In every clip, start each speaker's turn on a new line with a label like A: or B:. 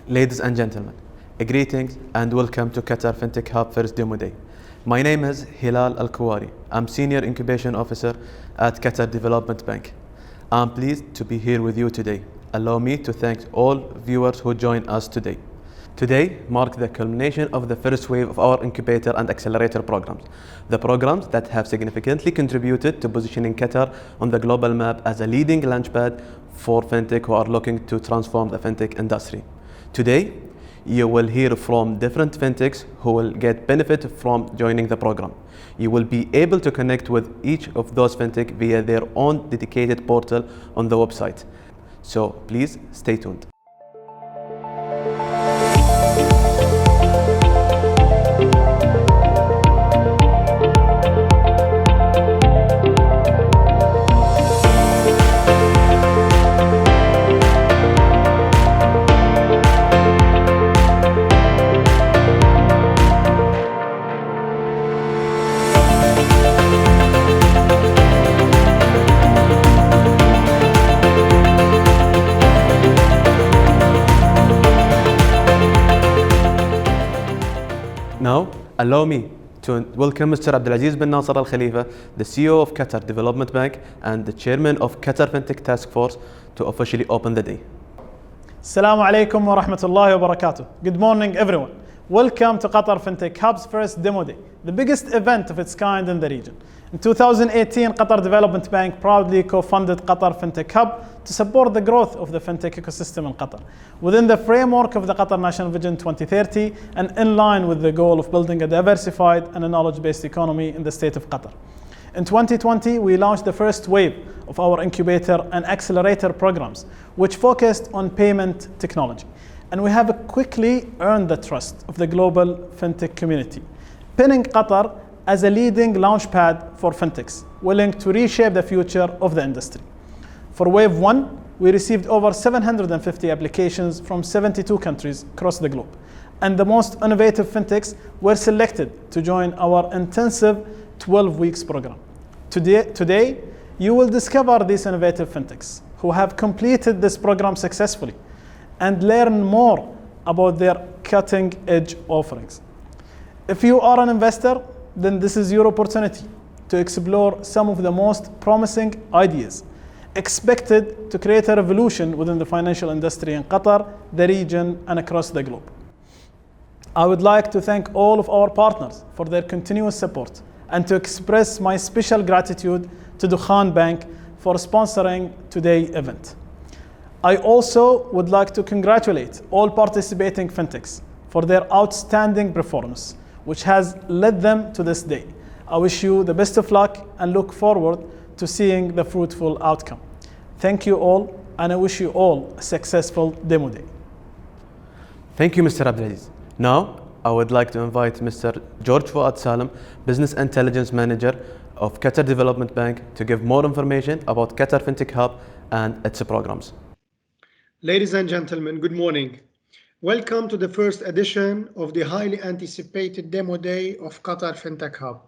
A: Ladies and gentlemen, greetings and welcome to Qatar Fintech Hub First Demo Day. My name is Hilal Al-Kuwari. I'm Senior Incubation Officer at Qatar Development Bank. I'm pleased to be here with you today. Allow me to thank all viewers who joined us today. Today marks the culmination of the first wave of our incubator and accelerator programs. The programs that have significantly contributed to positioning Qatar on the global map as a leading launchpad for fintech who are looking to transform the fintech industry. Today, you will hear from different fintechs who will get benefit from joining the program. You will be able to connect with each of those fintech via their own dedicated portal on the website. So please stay tuned. Now, allow me to welcome Mr. Abdulaziz bin Nasser Al Khalifa, the CEO of Qatar Development Bank and the Chairman of Qatar Fintech Task Force, to officially open the day.
B: Assalamu alaikum wa rahmatullahi wa barakatuh. Good morning, everyone. Welcome to Qatar Fintech Hub's first demo day, the biggest event of its kind in the region. In 2018, Qatar Development Bank proudly co-funded Qatar Fintech Hub to support the growth of the fintech ecosystem in Qatar, within the framework of the Qatar National Vision 2030 and in line with the goal of building a diversified and a knowledge-based economy in the state of Qatar. In 2020, we launched the first wave of our incubator and accelerator programs, which focused on payment technology. And we have quickly earned the trust of the global fintech community, pinning Qatar as a leading launchpad for fintechs, willing to reshape the future of the industry. For Wave 1, we received over 750 applications from 72 countries across the globe. And the most innovative fintechs were selected to join our intensive 12 weeks program. Today, you will discover these innovative fintechs who have completed this program successfully and learn more about their cutting-edge offerings. If you are an investor, then this is your opportunity to explore some of the most promising ideas expected to create a revolution within the financial industry in Qatar, the region, and across the globe. I would like to thank all of our partners for their continuous support and to express my special gratitude to Dukhan Bank for sponsoring today's event. I also would like to congratulate all participating fintechs for their outstanding performance, which has led them to this day. I wish you the best of luck and look forward to seeing the fruitful outcome. Thank you all, and I wish you all a successful demo day.
A: Thank you, Mr. Abdulaziz. Now, I would like to invite Mr. George Fuad Salam, Business Intelligence Manager of Qatar Development Bank, to give more information about Qatar Fintech Hub and its programs.
C: Ladies and gentlemen, good morning. Welcome to the first edition of the highly anticipated demo day of Qatar Fintech Hub.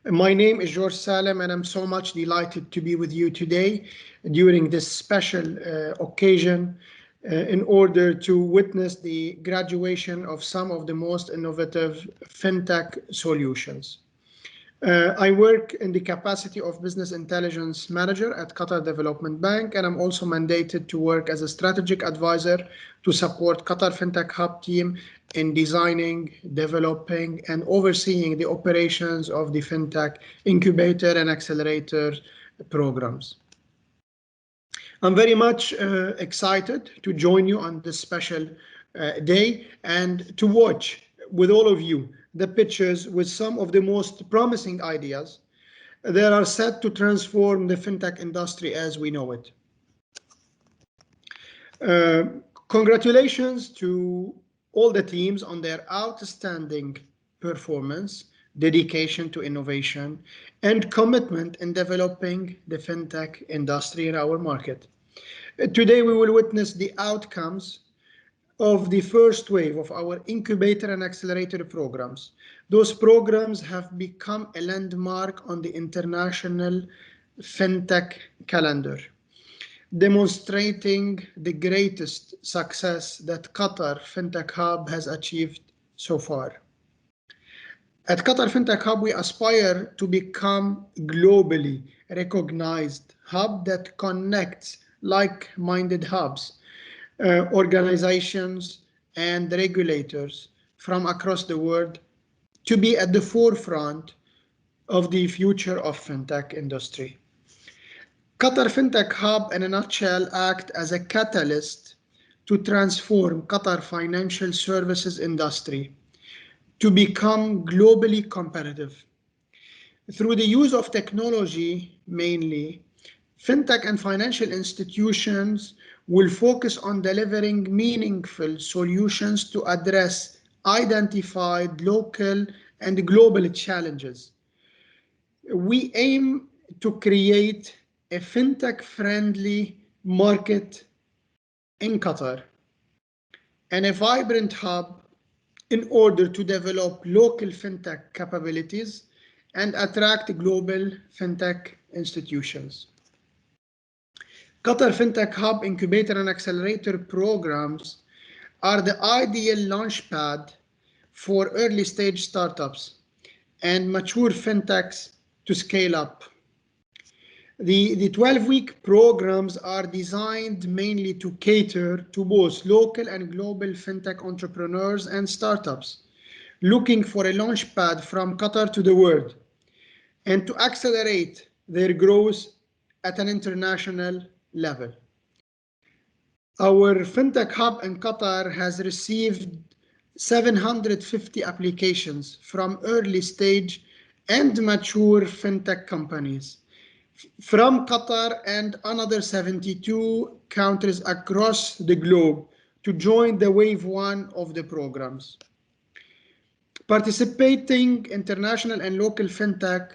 C: My name is George Salem, and I'm so much delighted to be with you today during this special occasion in order to witness the graduation of some of the most innovative fintech solutions. I work in the capacity of Business Intelligence Manager at Qatar Development Bank, and I'm also mandated to work as a strategic advisor to support Qatar Fintech Hub team in designing, developing, and overseeing the operations of the fintech incubator and accelerator programs. I'm very much excited to join you on this special day and to watch with all of you the pictures with some of the most promising ideas that are set to transform the fintech industry as we know it. Congratulations to all the teams on their outstanding performance, dedication to innovation, and commitment in developing the fintech industry in our market. Today, we will witness the outcomes of the first wave of our incubator and accelerator programs. Those programs have become a landmark on the international fintech calendar. demonstrating the greatest success that Qatar Fintech Hub has achieved so far. At Qatar Fintech Hub, we aspire to become globally recognized hub that connects like-minded hubs, organizations, and regulators from across the world to be at the forefront of the future of fintech industry. Qatar Fintech Hub, in a nutshell, act as a catalyst to transform Qatar financial services industry to become globally competitive. Through the use of technology mainly, fintech and financial institutions will focus on delivering meaningful solutions to address identified local and global challenges. We aim to create a fintech-friendly market in Qatar and a vibrant hub in order to develop local fintech capabilities and attract global fintech institutions. Qatar Fintech Hub incubator and accelerator programs are the ideal launchpad for early stage startups and mature fintechs to scale up. The 12-week programs are designed mainly to cater to both local and global fintech entrepreneurs and startups looking for a launchpad from Qatar to the world and to accelerate their growth at an international level. Our fintech hub in Qatar has received 750 applications from early stage and mature fintech companies from Qatar and another 72 countries across the globe to join the wave one of the programs. Participating international and local fintech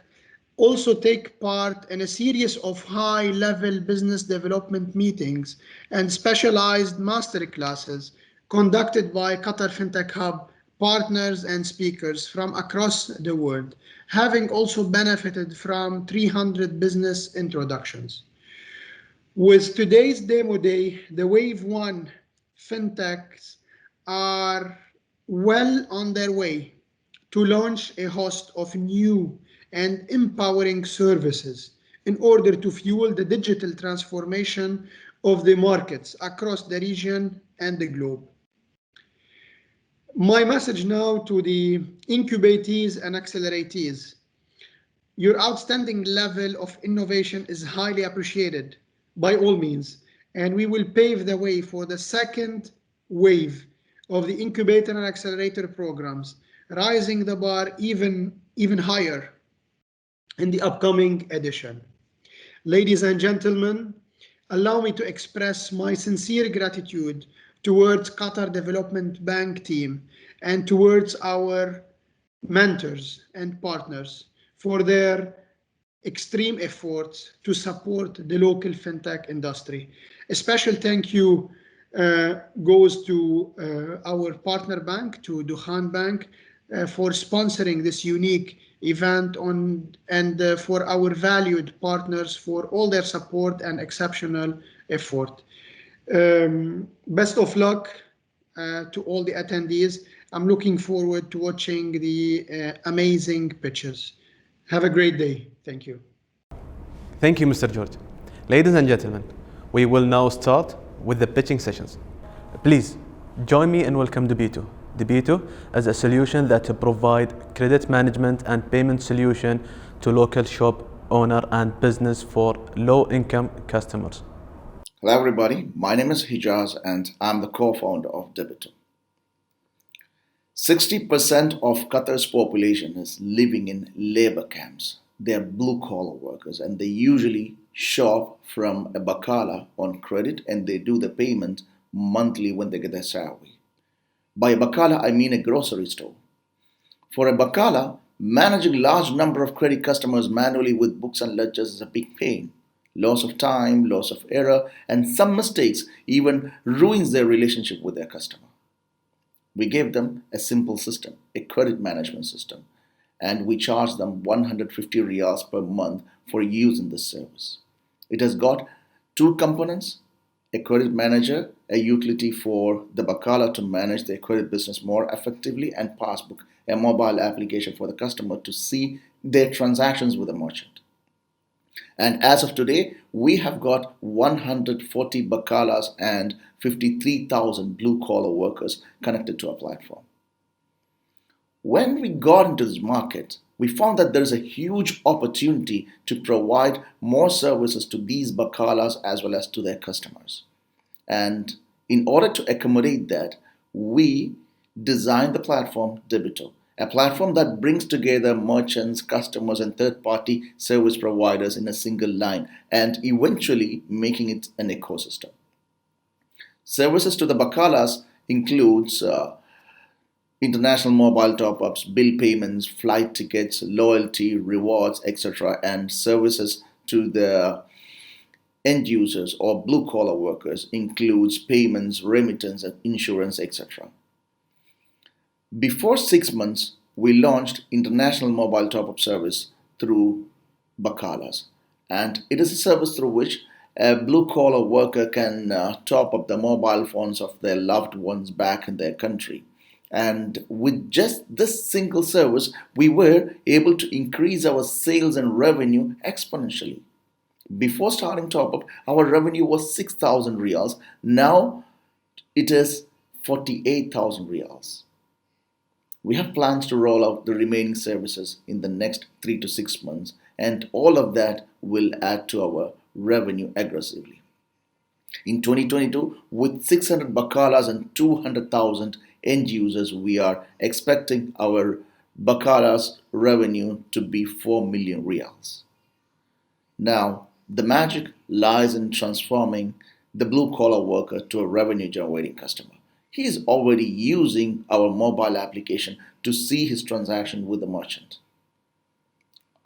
C: also take part in a series of high-level business development meetings and specialized master classes conducted by Qatar Fintech Hub partners and speakers from across the world, having also benefited from 300 business introductions. With today's demo day, the Wave 1 fintechs are well on their way to launch a host of new and empowering services in order to fuel the digital transformation of the markets across the region and the globe. My message now to the incubatees and acceleratees. Your outstanding level of innovation is highly appreciated by all means, and we will pave the way for the second wave of the incubator and accelerator programs, rising the bar even higher in the upcoming edition. Ladies and gentlemen, allow me to express my sincere gratitude towards Qatar Development Bank team and towards our mentors and partners for their extreme efforts to support the local fintech industry. A special thank you goes to our partner bank, to Dukhan Bank, for sponsoring this unique event and for our valued partners for all their support and exceptional effort. Best of luck to all the attendees. I'm looking forward to watching the amazing pitches. Have a great day. Thank you.
A: Thank you, Mr. George. Ladies and gentlemen, we will now start with the pitching sessions. Please join me in welcome Debito. Debito is a solution that provides credit management and payment solution to local shop owner and business for low-income customers.
D: Hello everybody, my name is Hijaz and I'm the co-founder of Debito. 60% of Qatar's population is living in labor camps. They're blue-collar workers and they usually shop from a bakala on credit and they do the payment monthly when they get their salary. By a bakala, I mean a grocery store. For a bakala, managing large number of credit customers manually with books and ledgers is a big pain. Loss of time, loss of error, and some mistakes even ruins their relationship with their customer. We gave them a simple system, a credit management system, and we charge them 150 riyals per month for using this service. It has got Two components: a credit manager, a utility for the Bakala to manage their credit business more effectively, and Passbook, a mobile application for the customer to see their transactions with the merchant. And as of today, we have got 140 Bakalas and 53,000 blue-collar workers connected to our platform. When we got into this market, we found that there is a huge opportunity to provide more services to these Bakalas as well as to their customers. And in order to accommodate that, we designed the platform Debito, a platform that brings together merchants, customers, and third-party service providers in a single line, and eventually making it an ecosystem. Services to the Bakalas includes international mobile top-ups, bill payments, flight tickets, loyalty, rewards, etc., and services to the end users or blue-collar workers includes payments, remittance, insurance, etc. Before 6 months, we launched international mobile top-up service through Bakalas, and it is a service through which a blue-collar worker can top up the mobile phones of their loved ones back in their country. And with just this single service, we were able to increase our sales and revenue exponentially. Before starting top-up, our revenue was 6,000 riyals. Now it is 48,000 riyals. We have plans to roll out the remaining services in the next 3 to 6 months, and all of that will add to our revenue aggressively. In 2022, with 600 Bakalas and 200,000 end users, we are expecting our Bakalas revenue to be 4 million riyals. Now, the magic lies in transforming the blue-collar worker to a revenue-generating customer. He is already using our mobile application to see his transaction with the merchant.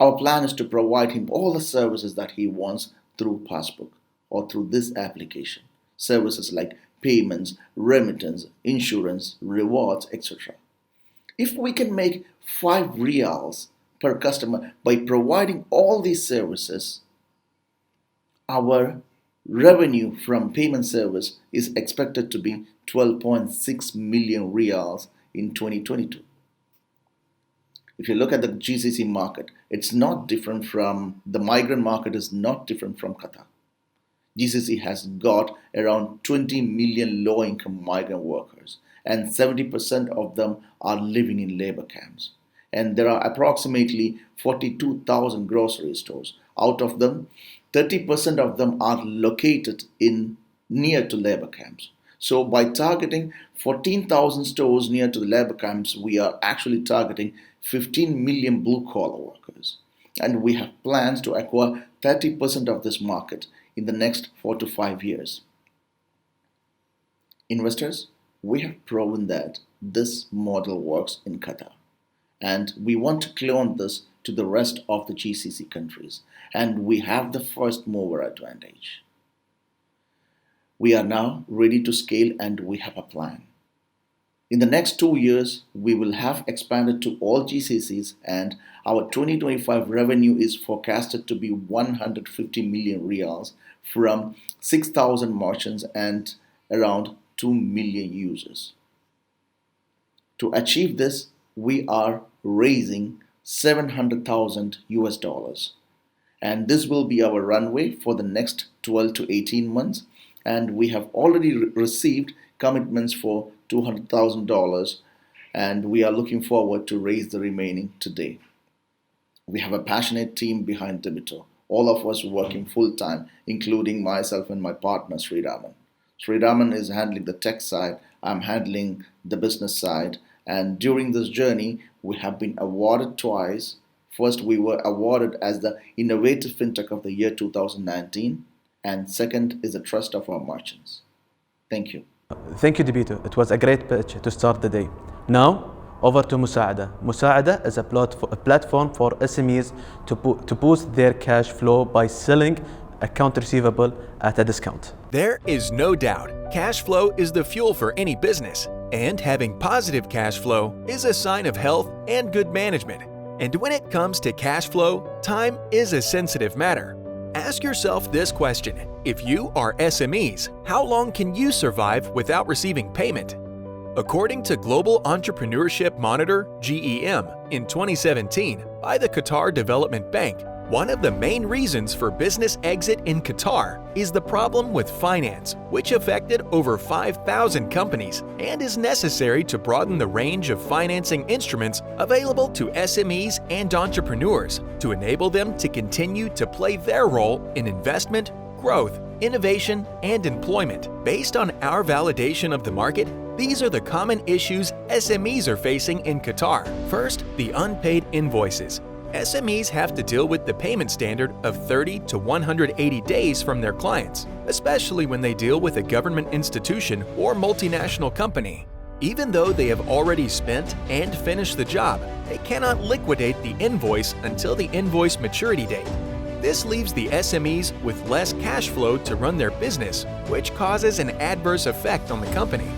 D: Our plan is to provide him all the services that he wants through Passbook or through this application. Services like payments, remittance, insurance, rewards, etc. If we can make 5 riyals per customer by providing all these services, our revenue from payment service is expected to be 12.6 million riyals in 2022. If you look at the GCC market, it's not different from the migrant market is not different from Qatar. GCC has got around 20 million low-income migrant workers, and 70% of them are living in labor camps. And there are approximately 42,000 grocery stores. Out of them, 30% of them are located near to labor camps. So by targeting 14,000 stores near to the labor camps, we are actually targeting 15 million blue-collar workers. And we have plans to acquire 30% of this market in the next 4 to 5 years. Investors, we have proven that this model works in Qatar, and we want to clone this to the rest of the GCC countries, and we have the first mover advantage. We are now ready to scale, and we have a plan. In the next 2 years, we will have expanded to all GCCs, and our 2025 revenue is forecasted to be 150 million riyals from 6,000 merchants and around 2 million users. To achieve this, we are raising $700,000 US, and this will be our runway for the next 12 to 18 months, and we have already received commitments for $200,000, and we are looking forward to raise the remaining today. We have a passionate team behind Debito, all of us working full-time, including myself and my partner Sriraman. Sriraman is handling the tech side, I'm handling the business side, and during this journey we have been awarded twice. First, we were awarded as the Innovative Fintech of the Year 2019, and second is the trust of our merchants. Thank you.
A: Thank you, Debito. It was a great pitch to start the day. Now, over to Musa'ada. Musa'ada is a platform for SMEs to boost their cash flow by selling account receivable at a discount.
E: There is no doubt cash flow is the fuel for any business, and having positive cash flow is a sign of health and good management. And when it comes to cash flow, time is a sensitive matter. Ask yourself this question. If you are SMEs, how long can you survive without receiving payment? According to Global Entrepreneurship Monitor (GEM) in 2017 by the Qatar Development Bank, one of the main reasons for business exit in Qatar is the problem with finance, which affected over 5,000 companies and is necessary to broaden the range of financing instruments available to SMEs and entrepreneurs to enable them to continue to play their role in investment, growth, innovation, and employment. Based on our validation of the market, these are the common issues SMEs are facing in Qatar. First, the unpaid invoices. SMEs have to deal with the payment standard of 30 to 180 days from their clients, especially when they deal with a government institution or multinational company. Even though they have already spent and finished the job, they cannot liquidate the invoice until the invoice maturity date. This leaves the SMEs with less cash flow to run their business, which causes an adverse effect on the company.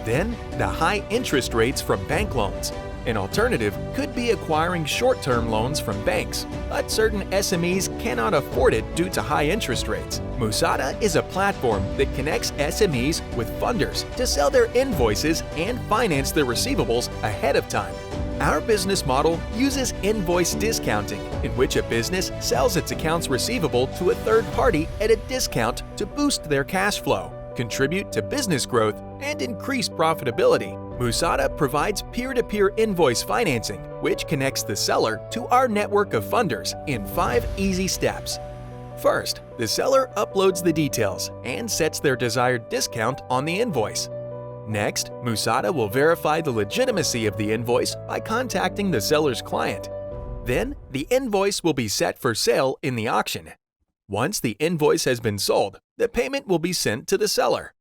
E: Then, the high interest rates from bank loans. An alternative could be acquiring short-term loans from banks, but certain SMEs cannot afford it due to high interest rates. Musada is a platform that connects SMEs with funders to sell their invoices and finance their receivables ahead of time. Our business model uses invoice discounting, in which a business sells its accounts receivable to a third party at a discount to boost their cash flow, contribute to business growth, and increase profitability. Musada provides peer-to-peer invoice financing, which connects the seller to our network of funders in 5 easy steps. First, the seller uploads the details and sets their desired discount on the invoice. Next, Musada will verify the legitimacy of the invoice by contacting the seller's client. Then, the invoice will be set for sale in the auction. Once the invoice has been sold, the payment will be sent to the seller.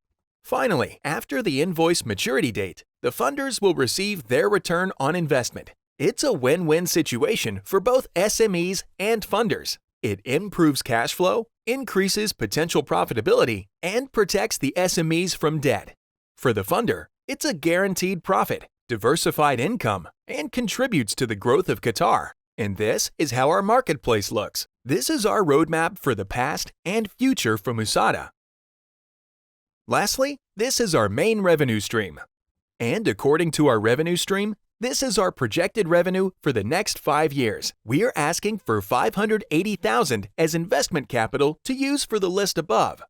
E: Finally, after the invoice maturity date, the funders will receive their return on investment. It's a win-win situation for both SMEs and funders. It improves cash flow, increases potential profitability, and protects the SMEs from debt. For the funder, it's a guaranteed profit, diversified income, and contributes to the growth of Qatar. And this is how our marketplace looks. This is our roadmap for the past and future for Musada. Lastly, this is our main revenue stream. And according to our revenue stream, this is our projected revenue for the next 5 years. We are asking for $580,000 as investment capital to use for the list above.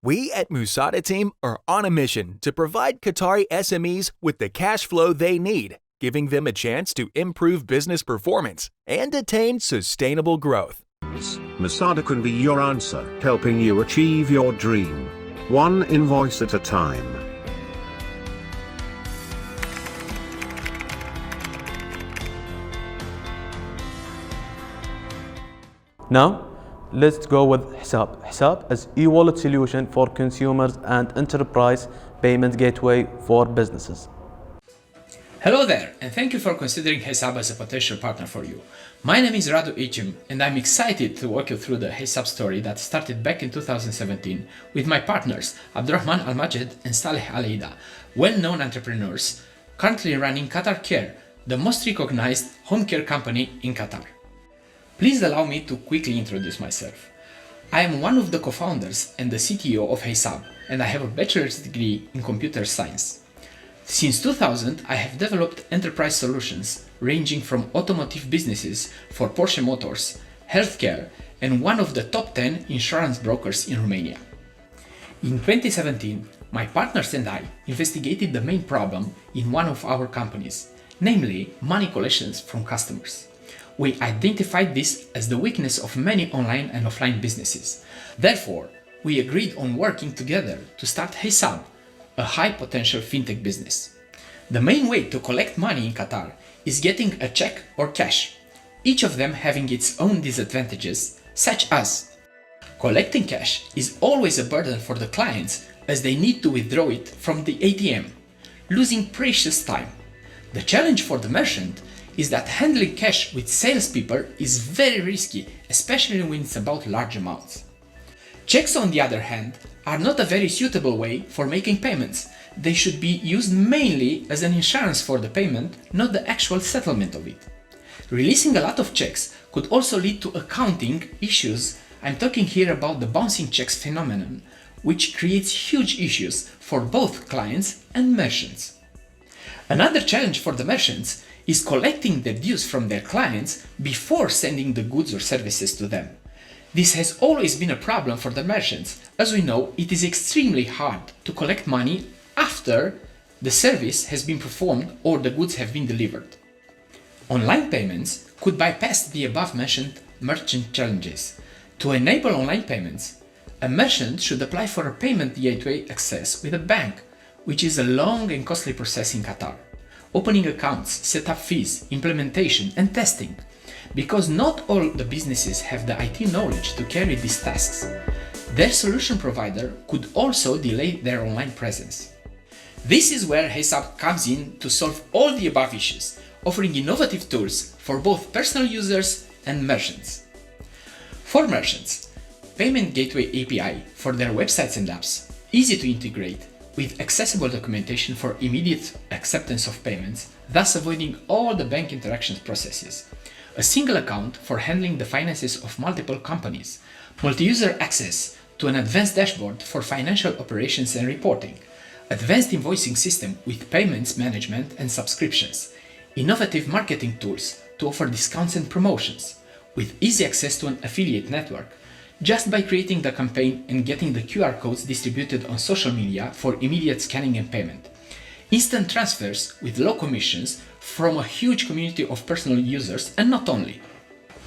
E: We at Musada team are on a mission to provide Qatari SMEs with the cash flow they need, giving them a chance to improve business performance and attain sustainable growth.
F: Musada can be your answer, helping you achieve your dream, one invoice at a time.
A: Now, let's go with Hisab. Hisab is e-wallet solution for consumers and enterprise payment gateway for businesses.
G: Hello there, and thank you for considering Hisab as a potential partner for you. My name is Radu Ichim, and I'm excited to walk you through the Hisab story that started back in 2017 with my partners Abdurrahman Al-Majed and Saleh Al-Ida, well-known entrepreneurs currently running Qatar Care, the most recognized home care company in Qatar. Please allow me to quickly introduce myself. I am one of the co-founders and the CTO of Hisab, and I have a bachelor's degree in computer science. Since 2000, I have developed enterprise solutions ranging from automotive businesses for Porsche Motors, healthcare, and one of the top 10 insurance brokers in Romania. In 2017, my partners and I investigated the main problem in one of our companies, namely money collections from customers. We identified this as the weakness of many online and offline businesses. Therefore, we agreed on working together to start Hisab, a high-potential fintech business. The main way to collect money in Qatar is getting a check or cash, each of them having its own disadvantages, such as collecting cash is always a burden for the clients as they need to withdraw it from the ATM, losing precious time. The challenge for the merchant is that handling cash with salespeople is very risky, especially when it's about large amounts. Checks, on the other hand, are not a very suitable way for making payments. They should be used mainly as an insurance for the payment, not the actual settlement of it. Releasing a lot of checks could also lead to accounting issues. I'm talking here about the bouncing checks phenomenon, which creates huge issues for both clients and merchants. Another challenge for the merchants is collecting their dues from their clients before sending the goods or services to them. This has always been a problem for the merchants. As we know, it is extremely hard to collect money after the service has been performed or the goods have been delivered. Online payments could bypass the above-mentioned merchant challenges. To enable online payments, a merchant should apply for a payment gateway access with a bank, which is a long and costly process in Qatar. Opening accounts, setup fees, implementation and testing. Because not all the businesses have the IT knowledge to carry these tasks, their solution provider could also delay their online presence. This is where HeySub comes in to solve all the above issues, offering innovative tools for both personal users and merchants. For merchants, Payment Gateway API for their websites and apps, easy to integrate, with accessible documentation for immediate acceptance of payments, thus avoiding all the bank interactions processes. A single account for handling the finances of multiple companies, multi-user access to an advanced dashboard for financial operations and reporting, advanced invoicing system with payments management and subscriptions, innovative marketing tools to offer discounts and promotions, with easy access to an affiliate network, just by creating the campaign and getting the QR codes distributed on social media for immediate scanning and payment. Instant transfers with low commissions from a huge community of personal users, and not only.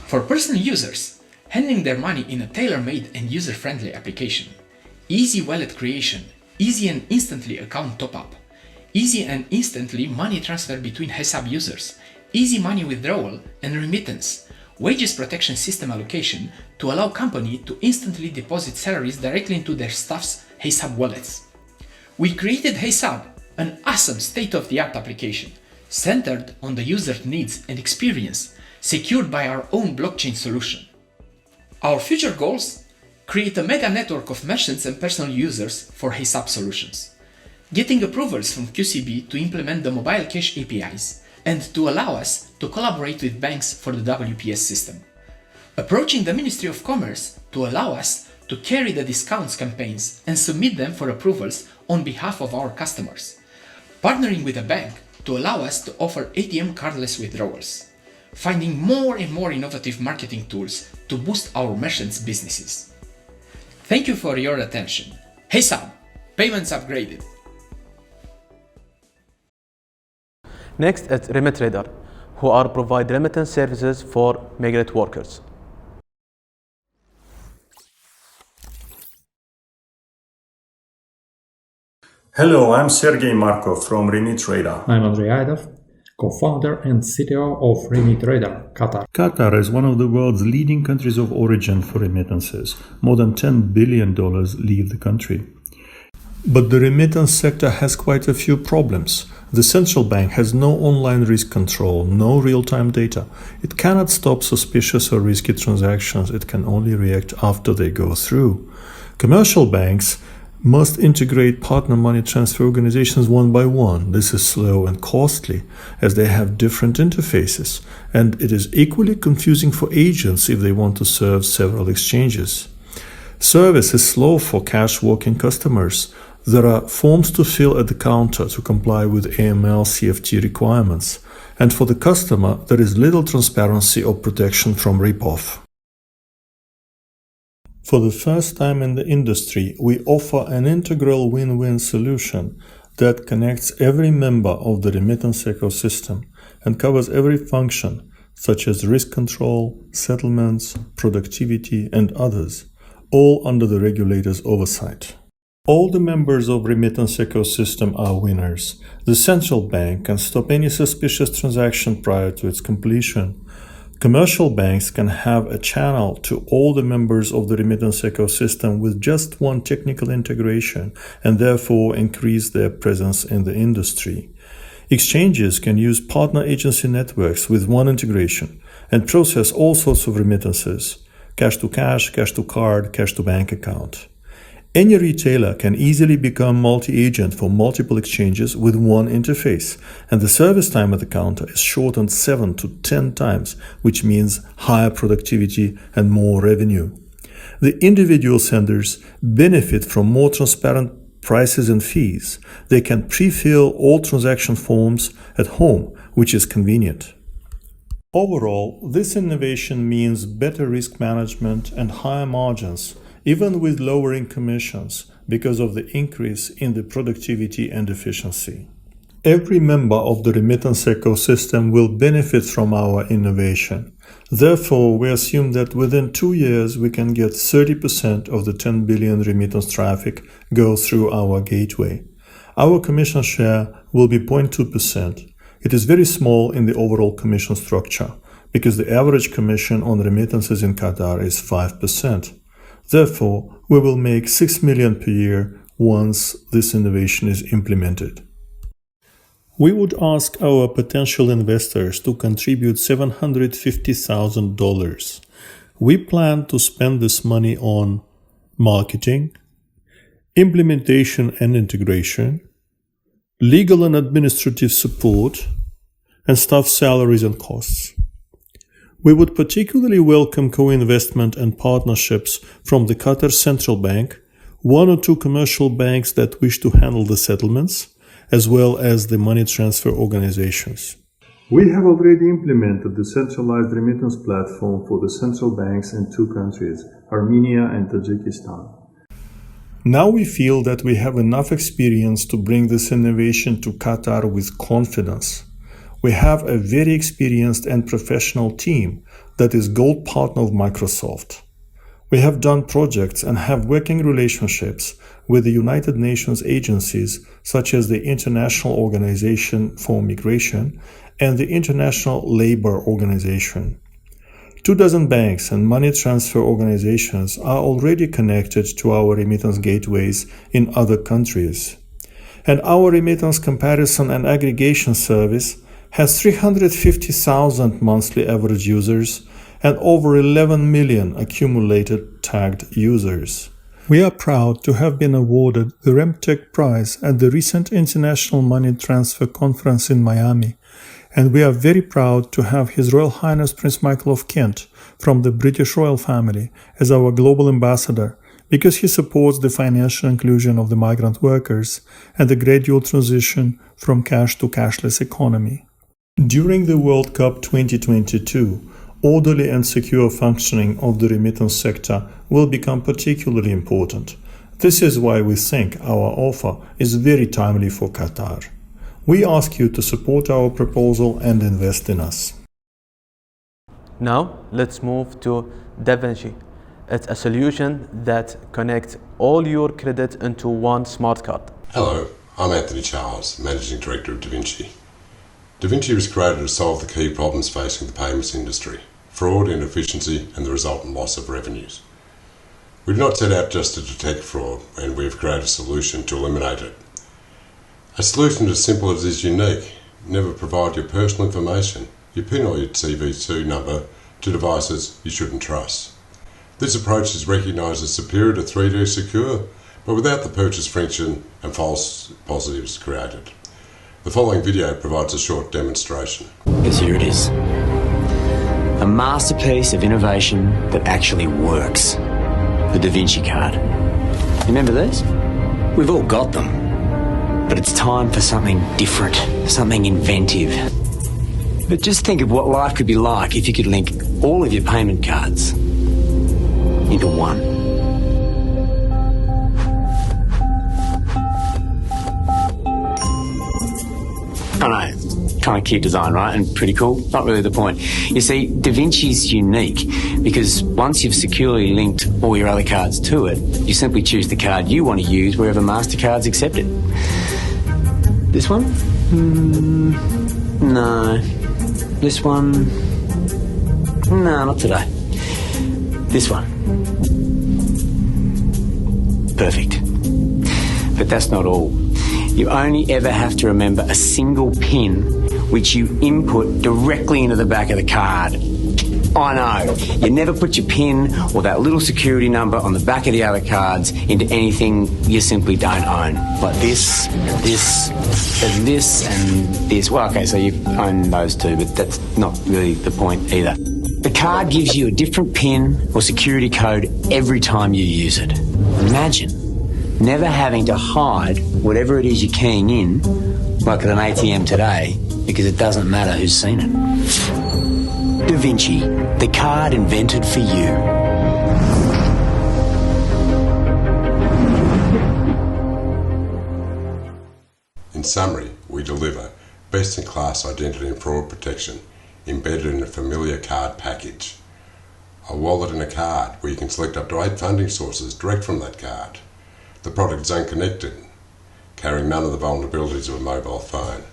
G: For personal users, handling their money in a tailor-made and user-friendly application. Easy wallet creation, easy and instantly account top-up, easy and instantly money transfer between HeySub users, easy money withdrawal and remittance, wages protection system allocation to allow company to instantly deposit salaries directly into their staff's HeySub wallets. We created HeySub, an awesome state-of-the-art application centered on the user's needs and experience, secured by our own blockchain solution. Our future goals: create a mega network of merchants and personal users for HeySub solutions, getting approvals from QCB to implement the mobile cash APIs, and to allow us to collaborate with banks for the WPS system. Approaching the Ministry of Commerce to allow us to carry the discounts campaigns and submit them for approvals on behalf of our customers. Partnering with a bank to allow us to offer ATM cardless withdrawals. Finding more and more innovative marketing tools to boost our merchants' businesses. Thank you for your attention. HeySub, payments upgraded.
A: Next is RemitTrader, who are provide remittance services for migrant workers.
H: Hello, I'm Sergey Markov from RemitTrader.
I: I'm Andrei Aidov, co-founder and CTO of RemitTrader, Qatar.
H: Qatar is one of the world's leading countries of origin for remittances. More than $10 billion leave the country. But the remittance sector has quite a few problems. The central bank has no online risk control, no real-time data. It cannot stop suspicious or risky transactions. It can only react after they go through. Commercial banks must integrate partner money transfer organizations one by one. This is slow and costly, as they have different interfaces, and it is equally confusing for agents if they want to serve several exchanges. Service is slow for cash walking customers. There are forms to fill at the counter to comply with AML CFT requirements, and for the customer there is little transparency or protection from rip-off. For the first time in the industry, we offer an integral win-win solution that connects every member of the remittance ecosystem and covers every function, such as risk control, settlements, productivity, and others, all under the regulator's oversight. All the members of remittance ecosystem are winners. The central bank can stop any suspicious transaction prior to its completion. Commercial banks can have a channel to all the members of the remittance ecosystem with just one technical integration and therefore increase their presence in the industry. Exchanges can use partner agency networks with one integration and process all sorts of remittances: cash to cash, cash to card, cash to bank account. Any retailer can easily become multi-agent for multiple exchanges with one interface, and the service time at the counter is shortened 7 to 10 times, which means higher productivity and more revenue. The individual senders benefit from more transparent prices and fees. They can pre-fill all transaction forms at home, which is convenient. Overall, this innovation means better risk management and higher margins, even with lowering commissions because of the increase in the productivity and efficiency. Every member of the remittance ecosystem will benefit from our innovation. Therefore, we assume that within 2 years we can get 30% of the 10 billion remittance traffic go through our gateway. Our commission share will be 0.2%. It is very small in the overall commission structure because the average commission on remittances in Qatar is 5%. Therefore, we will make 6 million per year once this innovation is implemented. We would ask our potential investors to contribute $750,000. We plan to spend this money on marketing, implementation and integration, legal and administrative support, and staff salaries and costs. We would particularly welcome co-investment and partnerships from the Qatar Central Bank, 1 or 2 commercial banks that wish to handle the settlements, as well as the money transfer organizations. We have already implemented the centralized remittance platform for the central banks in 2 countries, Armenia and Tajikistan. Now we feel that we have enough experience to bring this innovation to Qatar with confidence. We have a very experienced and professional team that is gold partner of Microsoft. We have done projects and have working relationships with the United Nations agencies such as the International Organization for Migration and the International Labour Organization. 24 banks and money transfer organizations are already connected to our remittance gateways in other countries. And our remittance comparison and aggregation service has 350,000 monthly average users and over 11 million accumulated tagged users. We are proud to have been awarded the RemTech Prize at the recent International Money Transfer Conference in Miami, and we are very proud to have His Royal Highness Prince Michael of Kent from the British royal family as our global ambassador because he supports the financial inclusion of the migrant workers and the gradual transition from cash to cashless economy. During the World Cup 2022, orderly and secure functioning of the remittance sector will become particularly important. This is why we think our offer is very timely for Qatar. We ask you to support our proposal and invest in us.
A: Now, let's move to DaVinci. It's a solution that connects all your credit into one smart card.
J: Hello, I'm Anthony Charles, Managing Director of DaVinci. DaVinci was created to solve the key problems facing the payments industry: fraud, inefficiency, and the resultant loss of revenues. We did not set out just to detect fraud, and we have created a solution to eliminate it. A solution as simple as is unique. Never provide your personal information, your PIN or your CV2 number, to devices you shouldn't trust. This approach is recognised as superior to 3D Secure, but without the purchase friction and false positives created. The following video provides a short demonstration.
K: Because here it is. A masterpiece of innovation that actually works. The DaVinci card. Remember these? We've all got them. But it's time for something different, something inventive. But just think of what life could be like if you could link all of your payment cards into one. I know, kind of cute design, right? And pretty cool. Not really the point. You see, DaVinci's unique because once you've securely linked all your other cards to it, you simply choose the card you want to use wherever MasterCard's accepted. This one? No. This one? No, not today. This one? Perfect. But that's not all. You only ever have to remember a single PIN which you input directly into the back of the card. I know. You never put your PIN or that little security number on the back of the other cards into anything you simply don't own. Like this, this, and this, and this. Well, okay, so you own those two, but that's not really the point either. The card gives you a different PIN or security code every time you use it. Imagine never having to hide whatever it is you're keying in, like at an ATM today, because it doesn't matter who's seen it. Da Vinci, the card invented for you.
J: In summary, we deliver best-in-class identity and fraud protection embedded in a familiar card package. A wallet and a card where you can select up to 8 funding sources direct from that card. The product is unconnected, carrying none of the vulnerabilities of a mobile phone.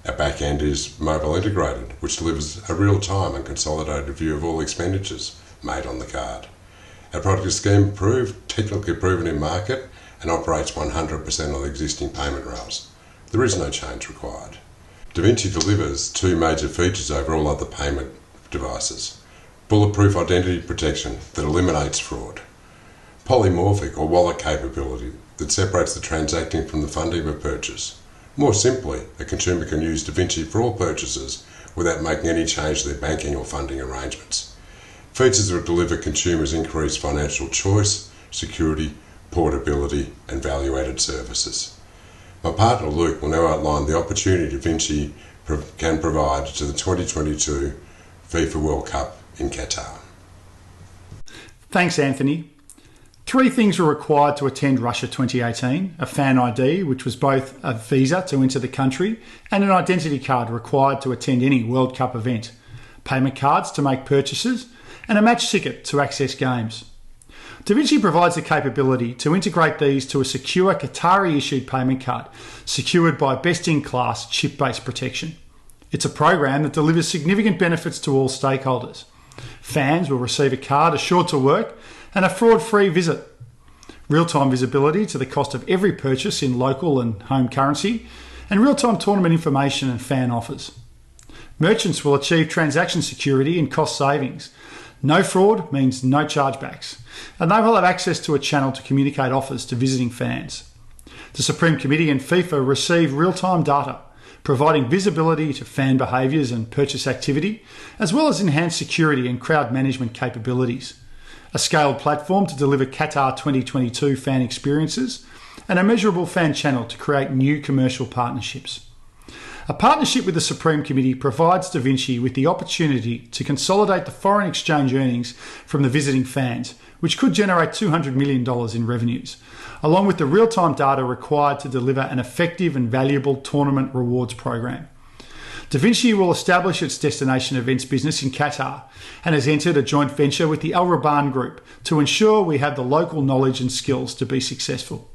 J: Our back end is mobile integrated, which delivers a real-time and consolidated view of all expenditures made on the card. Our product is scheme approved, technically proven in market, and operates 100% on the existing payment rails. There is no change required. Da Vinci delivers 2 major features over all other payment devices. Bulletproof identity protection that eliminates fraud. Polymorphic or wallet capability that separates the transacting from the funding of a purchase. More simply, a consumer can use Da Vinci for all purchases without making any change to their banking or funding arrangements. Features that deliver consumers increased financial choice, security, portability and value-added services. My partner Luke will now outline the opportunity Da Vinci can provide to the 2022 FIFA World Cup in Qatar.
B: Thanks, Anthony. 3 things were required to attend Russia 2018, a fan ID, which was both a visa to enter the country and an identity card required to attend any World Cup event, payment cards to make purchases, and a match ticket to access games. Da Vinci provides the capability to integrate these to a secure Qatari-issued payment card, secured by best-in-class chip-based protection. It's a program that delivers significant benefits to all stakeholders. Fans will receive a card assured to work and a fraud-free visit. Real-time visibility to the cost of every purchase in local and home currency, and real-time tournament information and fan offers. Merchants will achieve transaction security and cost savings. No fraud means no chargebacks, and they will have access to a channel to communicate offers to visiting fans. The Supreme Committee and FIFA receive real-time data, providing visibility to fan behaviours and purchase activity, as well as enhanced security and crowd management capabilities. A scaled platform to deliver Qatar 2022 fan experiences, and a measurable fan channel to create new commercial partnerships. A partnership with the Supreme Committee provides Da Vinci with the opportunity to consolidate the foreign exchange earnings from the visiting fans, which could generate $200 million in revenues, along with the real-time data required to deliver an effective and valuable tournament rewards program. Da Vinci will establish its destination events business in Qatar and has entered a joint venture with the Al Raban Group to ensure we have the local knowledge and skills to be successful.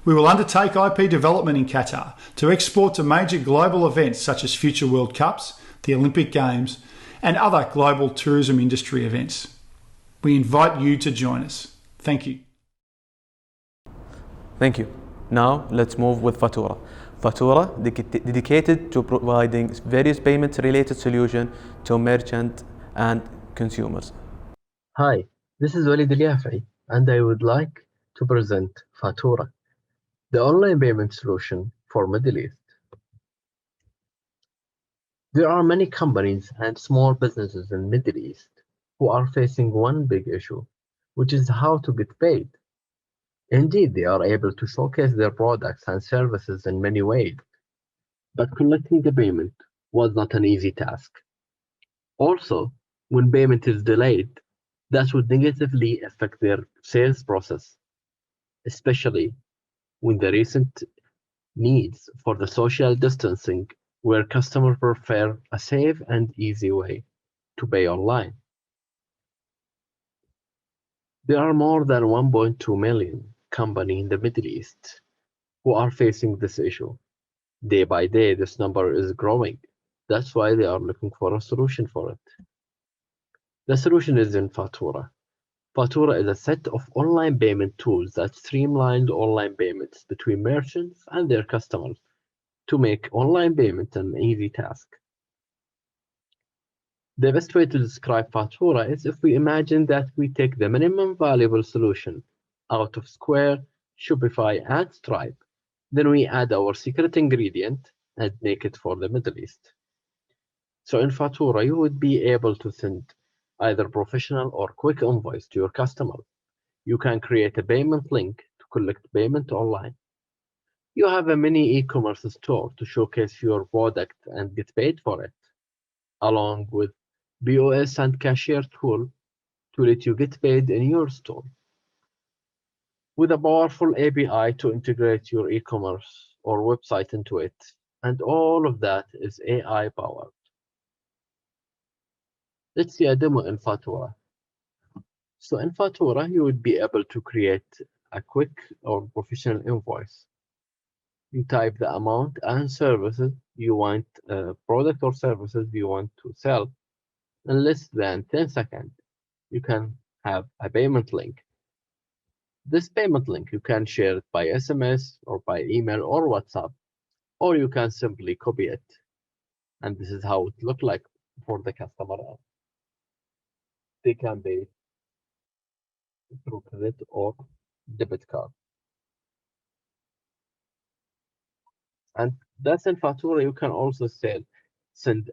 B: We will undertake IP development in Qatar to export to major global events such as future World Cups, the Olympic Games, and other global tourism industry events. We invite you to join us. Thank you.
A: Thank you. Now let's move with Fatura. Fatura dedicated to providing various payment-related solutions to merchants and consumers.
L: Hi, this is Walid Al-Yafi, and I would like to present Fatura, the online payment solution for Middle East. There are many companies and small businesses in Middle East who are facing one big issue, which is how to get paid. Indeed, they are able to showcase their products and services in many ways, but collecting the payment was not an easy task. Also, when payment is delayed, that would negatively affect their sales process, especially when the recent needs for the social distancing, where customers prefer a safe and easy way to pay online. There are more than 1.2 million companies in the Middle East who are facing this issue. Day by day, this number is growing. That's why they are looking for a solution for it. The solution is in Fatura. Fatura is a set of online payment tools that streamline online payments between merchants and their customers to make online payment an easy task. The best way to describe Fatura is if we imagine that we take the minimum valuable solution out of Square, Shopify, and Stripe. Then we add our secret ingredient and make it for the Middle East. So in Fatura, you would be able to send either professional or quick invoice to your customer. You can create a payment link to collect payment online. You have a mini e-commerce store to showcase your product and get paid for it, along with POS and cashier tool to let you get paid in your store. With a powerful API to integrate your e-commerce or website into it, and all of that is AI powered. Let's see a demo in Fatura. So in Fatura, you would be able to create a quick or professional invoice. You type the amount and services you want, product or services you want to sell. In less than 10 seconds, you can have a payment link. This payment link, you can share it by SMS or by email or WhatsApp, or you can simply copy it. And this is how it looks like for the customer. They can pay through credit or debit card. And that's in Fatura. You can also send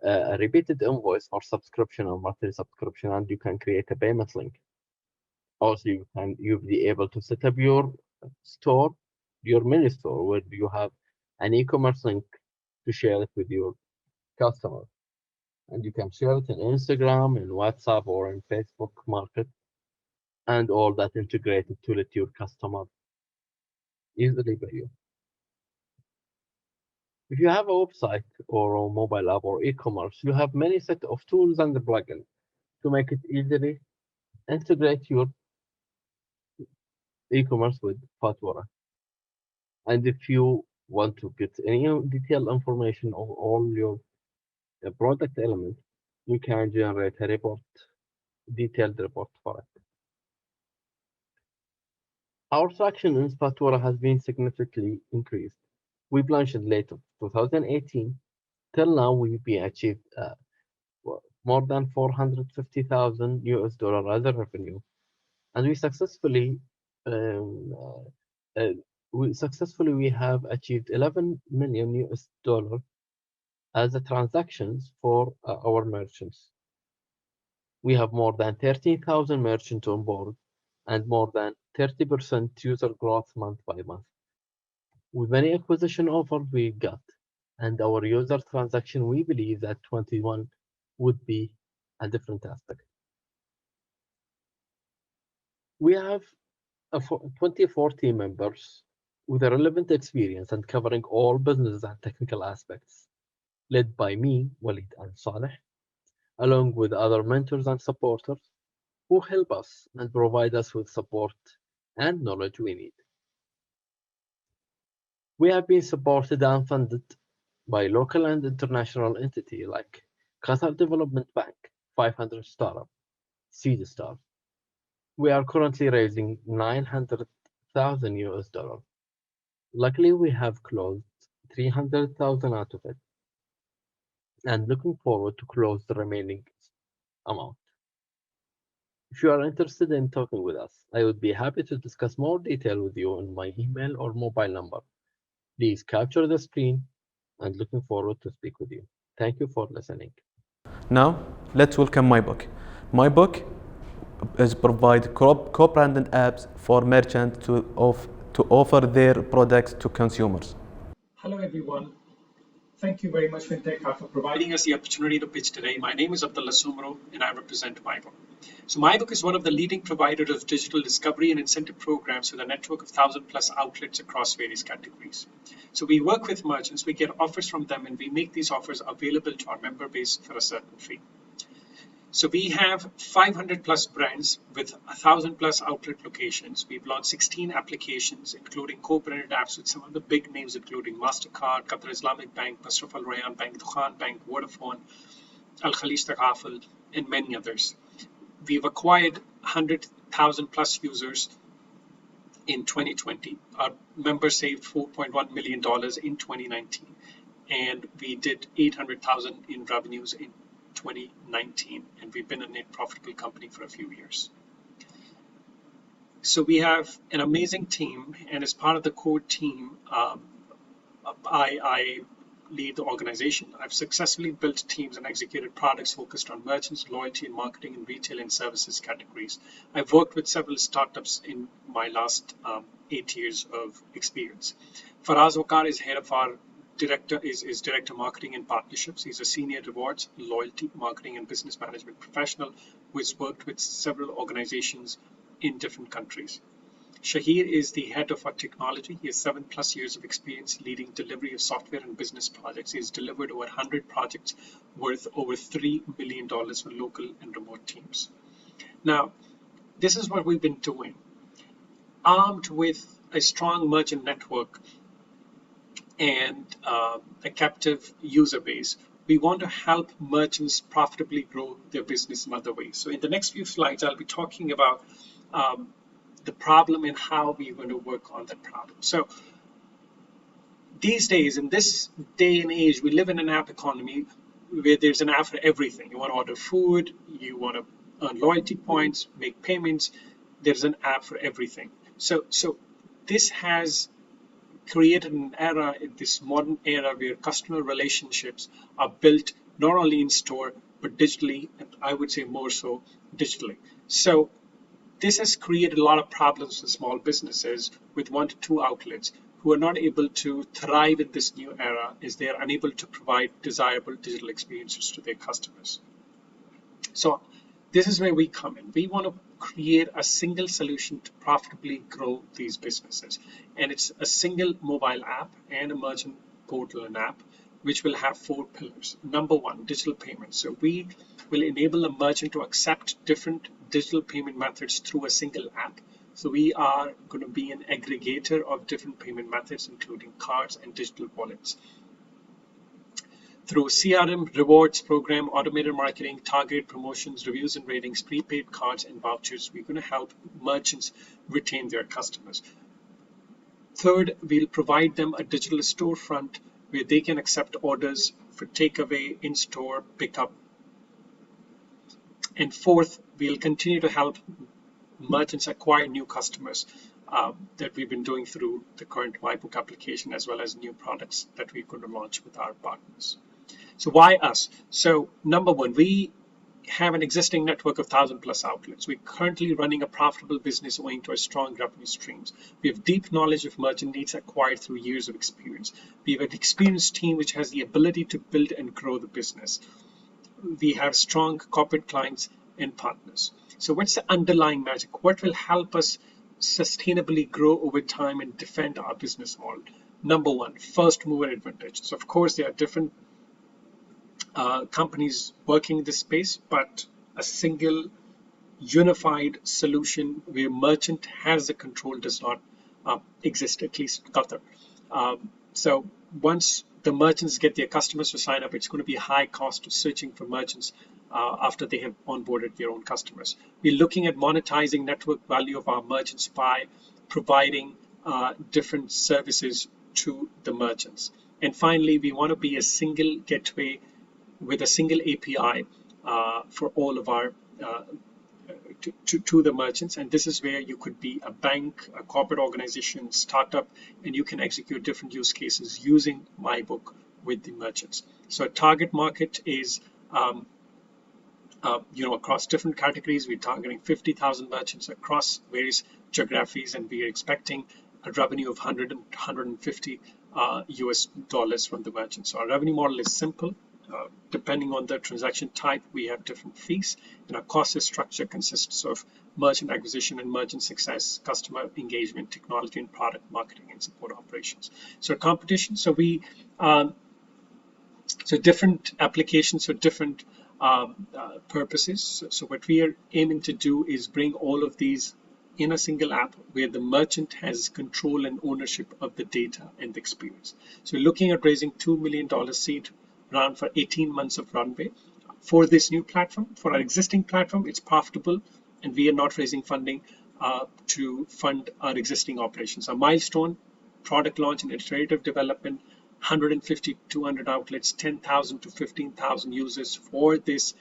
L: a repeated invoice for subscription or monthly subscription, and you can create a payment link. Also, you'll be able to set up your store, your mini store, where you have an e-commerce link to share it with your customer. And you can share it in Instagram, in WhatsApp, or in Facebook Market, and all that integrated to let your customer easily pay you. If you have a website or a mobile app or e-commerce, you have many set of tools and plugins to make it easily integrate your e-commerce with Fatura. And if you want to get any detailed information of all your product elements, you can generate a report, detailed report for it. Our traction in Fatura has been significantly increased. We've launched in late 2018. Till now, we've achieved more than 450,000 US dollar as a revenue, and we successfully have achieved 11 million US dollar as a transactions for our merchants. We have more than 13,000 merchants on board and more than 30% user growth month by month. With many acquisition offers we got and our user transaction, we believe that 21 would be a different aspect. We have 24 team members with a relevant experience and covering all business and technical aspects, led by me, Walid and Saleh, along with other mentors and supporters who help us and provide us with support and knowledge we need. We have been supported and funded by local and international entities like Qatar Development Bank, 500 startup, Seed Star. We are currently raising 900,000 US dollars. Luckily, we have closed 300,000 out of it and looking forward to close the remaining amount. If you are interested in talking with us, I would be happy to discuss more detail with you on my email or mobile number. Please capture the screen and looking forward to speak with you. Thank you for listening.
A: Now, let's welcome MyBook. MyBook is provide co-branded apps for merchants to offer their products to consumers.
M: Hello everyone. Thank you very much Fintech Hub for providing us the opportunity to pitch today. My name is Abdullah Sumro and I represent MyBook. So MyBook is one of the leading providers of digital discovery and incentive programs with a network of 1,000+ outlets across various categories. So we work with merchants, we get offers from them, and we make these offers available to our member base for a certain fee. So we have 500+ brands with 1,000+ outlet locations. We've launched 16 applications, including co-branded apps with some of the big names, including MasterCard, Qatar Islamic Bank, Masraf Al Rayan Bank, Dukhan Bank, Vodafone, Al Khalij Taghaful, and many others. We've acquired 100,000+ users in 2020. Our members saved $4.1 million in 2019, and we did 800,000 in revenues in 2019, and we've been a net profitable company for a few years. So we have an amazing team, and as part of the core team, I lead the organization. I've successfully built teams and executed products focused on merchants, loyalty, and marketing in retail and services categories. I've worked with several startups in my last 8 years of experience. Faraz Wakar is head of our director of marketing and partnerships. He's a senior rewards, loyalty, marketing, and business management professional who has worked with several organizations in different countries. Shahir is the head of our technology. He has 7+ years of experience leading delivery of software and business projects. He has delivered over 100 projects worth over $3 million for local and remote teams. Now, this is what we've been doing. Armed with a strong merchant network and a captive user base, we want to help merchants profitably grow their business in other ways. So in the next few slides, I'll be talking about the problem and how we're going to work on that problem. So these days, in this day and age, we live in an app economy where there's an app for everything. You want to order food, you want to earn loyalty points, make payments, there's an app for everything. So this has created an era, in this modern era, where customer relationships are built not only in store, but digitally, and I would say more so digitally. So this has created a lot of problems for small businesses with 1 to 2 outlets who are not able to thrive in this new era as they are unable to provide desirable digital experiences to their customers. So this is where we come in. We want to create a single solution to profitably grow these businesses. And it's a single mobile app and a merchant portal and app, which will have 4 pillars. Number 1, digital payments. So we will enable a merchant to accept different digital payment methods through a single app. So we are going to be an aggregator of different payment methods, including cards and digital wallets. Through CRM, rewards program, automated marketing, targeted promotions, reviews and ratings, prepaid cards and vouchers, we're going to help merchants retain their customers. Third, we'll provide them a digital storefront where they can accept orders for takeaway, in-store, pickup. And fourth, we'll continue to help merchants acquire new customers that we've been doing through the current MyBook application, as well as new products that we're going to launch with our partners. So why us? So number 1, we have an existing network of 1,000+ outlets. We're currently running a profitable business owing to our strong revenue streams. We have deep knowledge of merchant needs acquired through years of experience. We have an experienced team which has the ability to build and grow the business. We have strong corporate clients and partners. So what's the underlying magic? What will help us sustainably grow over time and defend our business model? Number 1, first mover advantage. So of course, there are different companies working in this space, but a single unified solution where merchant has the control does not exist, at least Qatar. So once the merchants get their customers to sign up, it's going to be a high cost of searching for merchants after they have onboarded their own customers. We're looking at monetizing network value of our merchants by providing different services to the merchants. And finally, we want to be a single gateway with a single API for all of our to the merchants. And this is where you could be a bank, a corporate organization, startup, and you can execute different use cases using MyBook with the merchants. So target market is across different categories. We're targeting 50,000 merchants across various geographies, and we are expecting a revenue of $150 US from the merchants. So our revenue model is simple. Depending on the transaction type, we have different fees, and our cost structure consists of merchant acquisition and merchant success, customer engagement, technology and product marketing, and support operations. So competition, so we so different applications for different purposes. So what we are aiming to do is bring all of these in a single app where the merchant has control and ownership of the data and the experience. So we're looking at raising $2 million seed round for 18 months of runway for this new platform. For our existing platform, it's profitable, and we are not raising funding to fund our existing operations. Our milestone, product launch and iterative development, 150 to 200 outlets, 10,000 to 15,000 users for these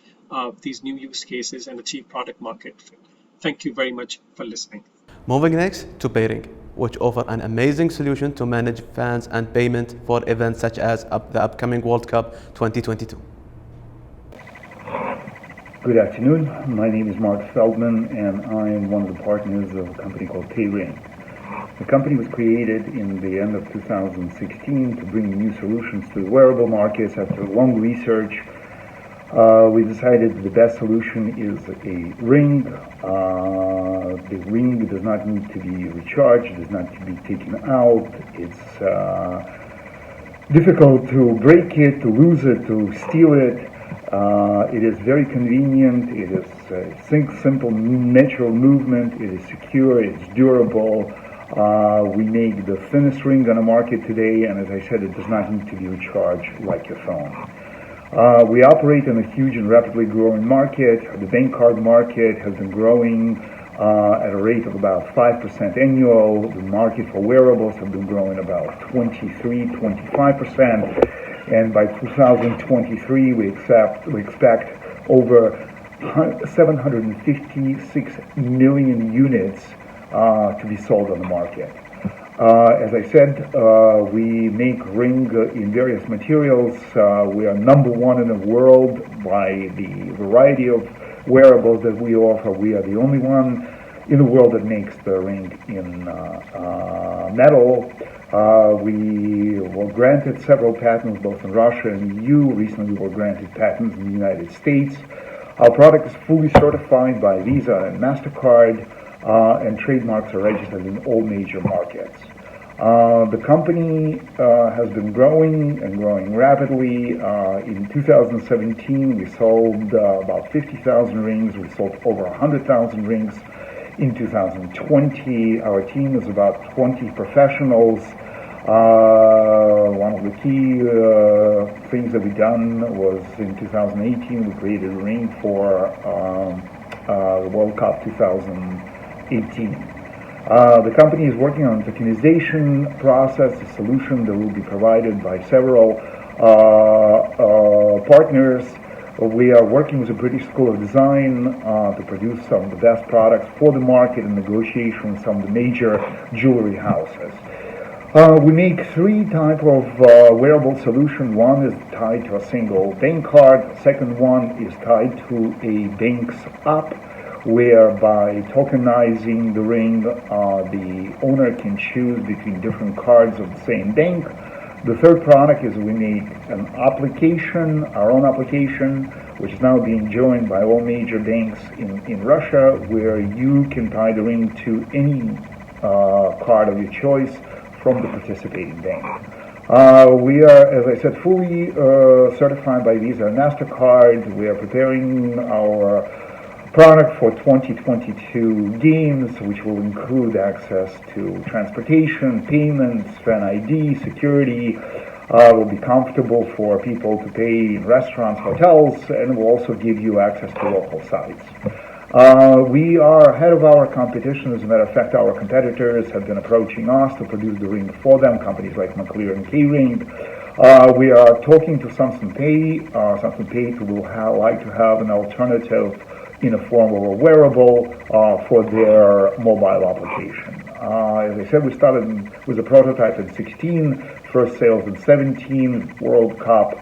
M: new use cases and achieve product market fit. Thank you very much for listening.
A: Moving next to Payring, which offer an amazing solution to manage fans and payment for events such as the upcoming World Cup 2022.
N: Good afternoon. My name is Mark Feldman, and I am one of the partners of a company called Payring. The company was created in the end of 2016 to bring new solutions to the wearable markets. After long research, we decided the best solution is a ring. The ring does not need to be recharged, does not need to be taken out. It's difficult to break it, to lose it, to steal it. It is very convenient. It is simple, natural movement. It is secure. It's durable. We make the thinnest ring on the market today, and as I said, it does not need to be recharged like your phone. We operate in a huge and rapidly growing market. The bank card market has been growing at a rate of about 5% annual. The market for wearables have been growing about 23-25%. And by 2023, we expect over 756 million units to be sold on the market. As I said, we make ring in various materials. We are number one in the world by the variety of wearables that we offer. We are the only one in the world that makes the ring in metal. We were granted several patents both in Russia and EU. Recently we were granted patents in the United States. Our product is fully certified by Visa and MasterCard, and trademarks are registered in all major markets. The company has been growing and growing rapidly. In 2017 we sold about 50,000 rings. We sold over 100,000 rings. In 2020, our team is about 20 professionals. One of the key things that we done was in 2018, we created a ring for the World Cup 2018. The company is working on a tokenization process, a solution that will be provided by several partners. We are working with the British School of Design to produce some of the best products for the market in negotiation with some of the major jewelry houses. We make three types of wearable solution. One is tied to a single bank card. The second one is tied to a bank's app, whereby tokenizing the ring, the owner can choose between different cards of the same bank. The third product is we make an application, our own application, which is now being joined by all major banks in Russia, where you can tie the ring to any card of your choice from the participating bank. We are, as I said, fully certified by Visa and MasterCard. We are preparing our product for 2022 games, which will include access to transportation, payments, Fan ID, security. Will be comfortable for people to pay in restaurants, hotels, and will also give you access to local sites. We are ahead of our competition. As a matter of fact, our competitors have been approaching us to produce the ring for them, companies like McLear and Keyring. We are talking to Samsung Pay. Samsung Pay will like to have an alternative in the form of a wearable for their mobile application. As I said, we started with a prototype in 16, first sales in 17, World Cup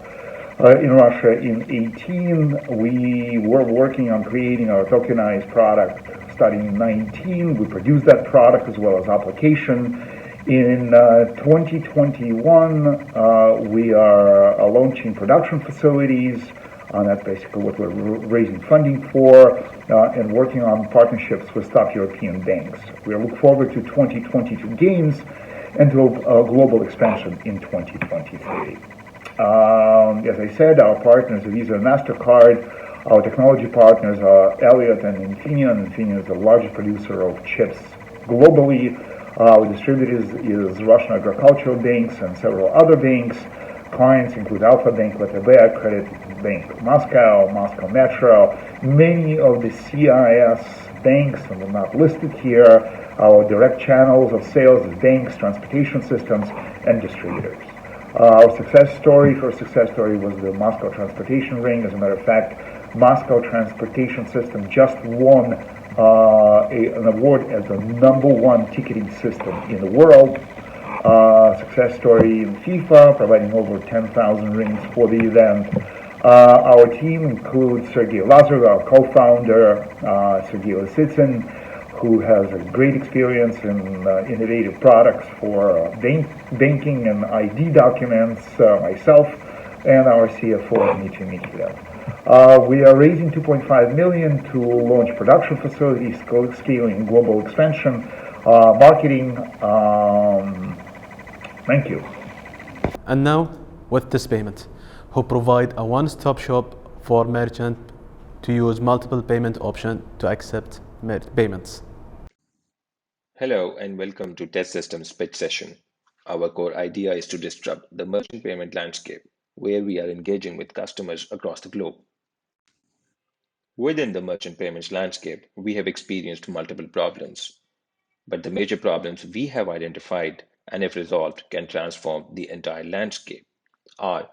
N: in Russia in 18. We were working on creating our tokenized product starting in 19. We produced that product as well as application. In 2021, we are launching production facilities. That's basically what we're raising funding for, and working on partnerships with top European banks. We look forward to 2022 games and to a global expansion in 2023. As I said, our partners are Visa and MasterCard. Our technology partners are Elliott and Infineon. Infineon is the largest producer of chips globally. Our distributors is Russian agricultural banks and several other banks. Clients include Alpha Bank, VTB, Credit Bank Moscow, Moscow Metro, many of the CIS banks, and they're not listed here. Our direct channels of sales is banks, transportation systems, and distributors. Our success story, first success story, was the Moscow transportation ring. As a matter of fact, Moscow transportation system just won an award as the #1 ticketing system in the world. Success story in FIFA, providing over 10,000 rings for the event. Our team includes Sergey Lazarev, our co-founder, Sergey Lisitsyn, who has a great experience in innovative products for banking and ID documents, myself, and our CFO, Dmitry Mikhailov. We are raising 2.5 million to launch production facilities, scaling global expansion, marketing. Thank you.
A: And now, with this payment, who provide a one-stop shop for merchant to use multiple payment options to accept payments.
O: Hello and welcome to Test Systems Pitch Session. Our core idea is to disrupt the merchant payment landscape, where we are engaging with customers across the globe. Within the merchant payments landscape, we have experienced multiple problems, but the major problems we have identified and if resolved can transform the entire landscape are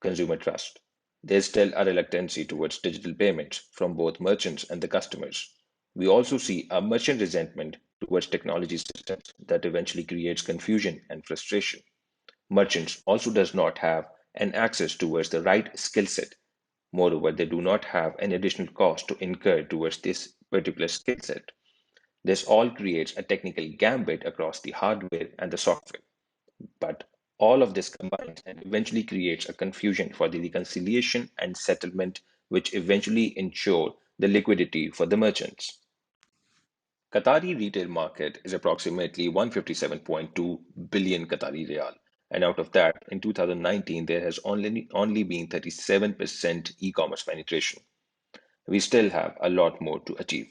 O: consumer trust. There's still a reluctancy towards digital payments from both merchants and the customers. We also see a merchant resentment towards technology systems that eventually creates confusion and frustration. Merchants also does not have an access towards the right skill set. Moreover, they do not have an additional cost to incur towards this particular skill set. This all creates a technical gambit across the hardware and the software. But all of this combines and eventually creates a confusion for the reconciliation and settlement, which eventually ensure the liquidity for the merchants. Qatari retail market is approximately 157.2 billion Qatari riyal, and out of that, in 2019, there has only been 37% e-commerce penetration. We still have a lot more to achieve.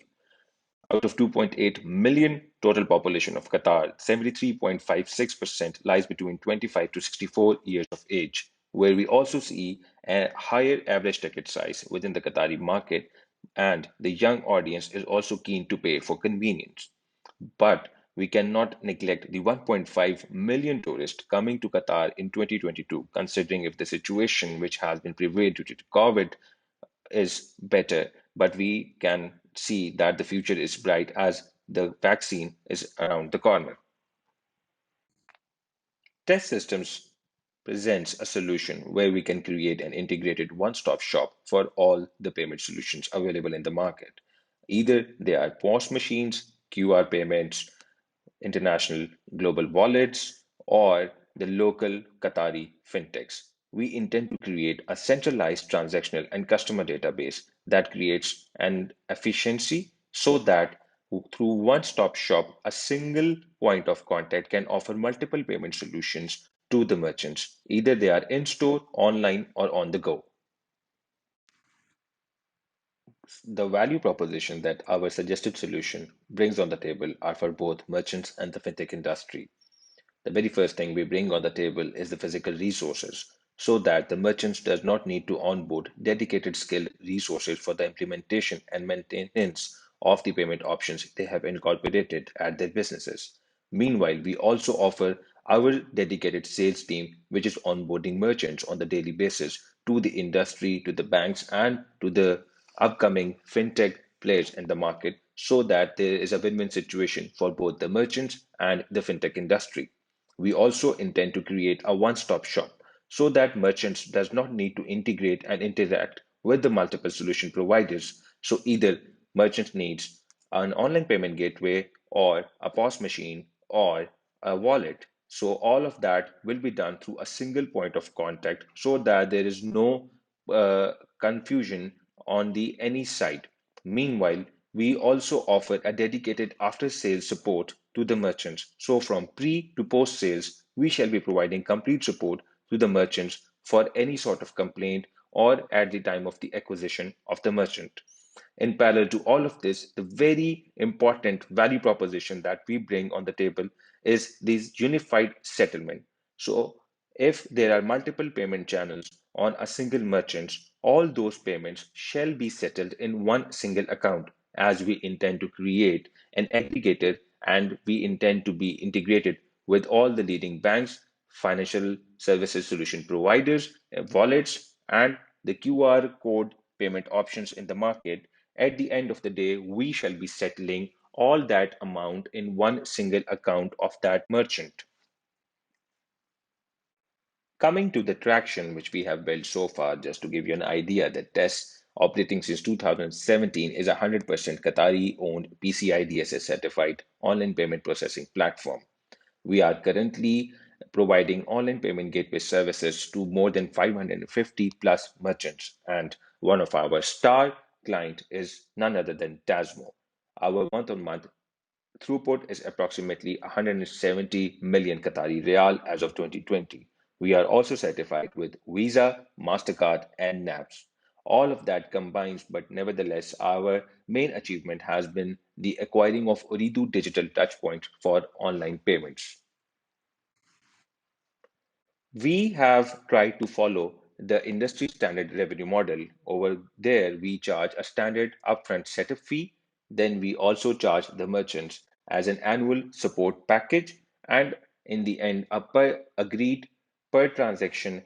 O: Out of 2.8 million total population of Qatar, 73.56% lies between 25 to 64 years of age, where we also see a higher average ticket size within the Qatari market, and the young audience is also keen to pay for convenience. But we cannot neglect the 1.5 million tourists coming to Qatar in 2022, considering if the situation which has been prevailed due to COVID is better, but we can see that the future is bright as the vaccine is around the corner. Test Systems presents a solution where we can create an integrated one-stop shop for all the payment solutions available in the market. Either they are POS machines, QR payments, international global wallets, or the local Qatari fintechs. We intend to create a centralized transactional and customer database that creates an efficiency so that through one-stop shop, a single point of contact can offer multiple payment solutions to the merchants. Either they are in-store, online, or on the go. The value proposition that our suggested solution brings on the table are for both merchants and the fintech industry. The very first thing we bring on the table is the physical resources so that the merchants does not need to onboard dedicated skilled resources for the implementation and maintenance of the payment options they have incorporated at their businesses. Meanwhile, we also offer our dedicated sales team, which is onboarding merchants on the daily basis to the industry, to the banks, and to the upcoming fintech players in the market so that there is a win-win situation for both the merchants and the fintech industry. We also intend to create a one-stop shop so that merchants does not need to integrate and interact with the multiple solution providers. So either merchant needs an online payment gateway or a POS machine or a wallet. So all of that will be done through a single point of contact so that there is no confusion on the any side. Meanwhile, we also offer a dedicated after sales support to the merchants. So from pre to post sales, we shall be providing complete support to the merchants for any sort of complaint or at the time of the acquisition of the merchant. In parallel to all of this, the very important value proposition that we bring on the table is this unified settlement. So if there are multiple payment channels on a single merchant, all those payments shall be settled in one single account as we intend to create an aggregator and we intend to be integrated with all the leading banks, financial services solution providers, wallets, and the QR code payment options in the market, at the end of the day, we shall be settling all that amount in one single account of that merchant. Coming to the traction which we have built so far, just to give you an idea, the test operating since 2017 is a 100% Qatari-owned PCI DSS certified online payment processing platform. We are currently providing online payment gateway services to more than 550 plus merchants, and one of our star client is none other than Tasmo. Our month-on-month throughput is approximately 170 million Qatari Riyal as of 2020. We are also certified with Visa, MasterCard, and NAPS. All of that combines, but nevertheless, our main achievement has been the acquiring of Ooredoo digital touchpoints for online payments. We have tried to follow the industry standard revenue model. Over there, we charge a standard upfront setup fee. Then we also charge the merchants as an annual support package, and in the end, a agreed per transaction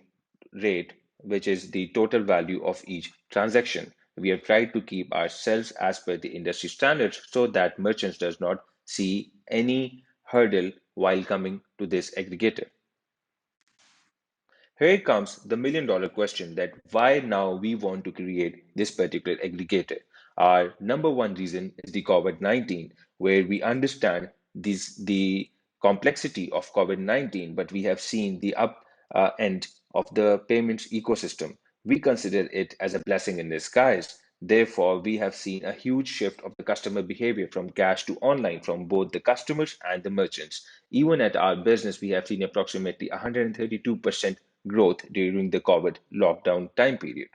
O: rate, which is the total value of each transaction. We have tried to keep ourselves as per the industry standards so that merchants does not see any hurdle while coming to this aggregator. Here comes the $1,000,000 question, that why now we want to create this particular aggregator. Our number one reason is the COVID-19, where we understand the complexity of COVID-19, but we have seen the up end of the payments ecosystem. We consider it as a blessing in disguise. Therefore, we have seen a huge shift of the customer behavior from cash to online from both the customers and the merchants. Even at our business, we have seen approximately 132% growth during the COVID lockdown time period.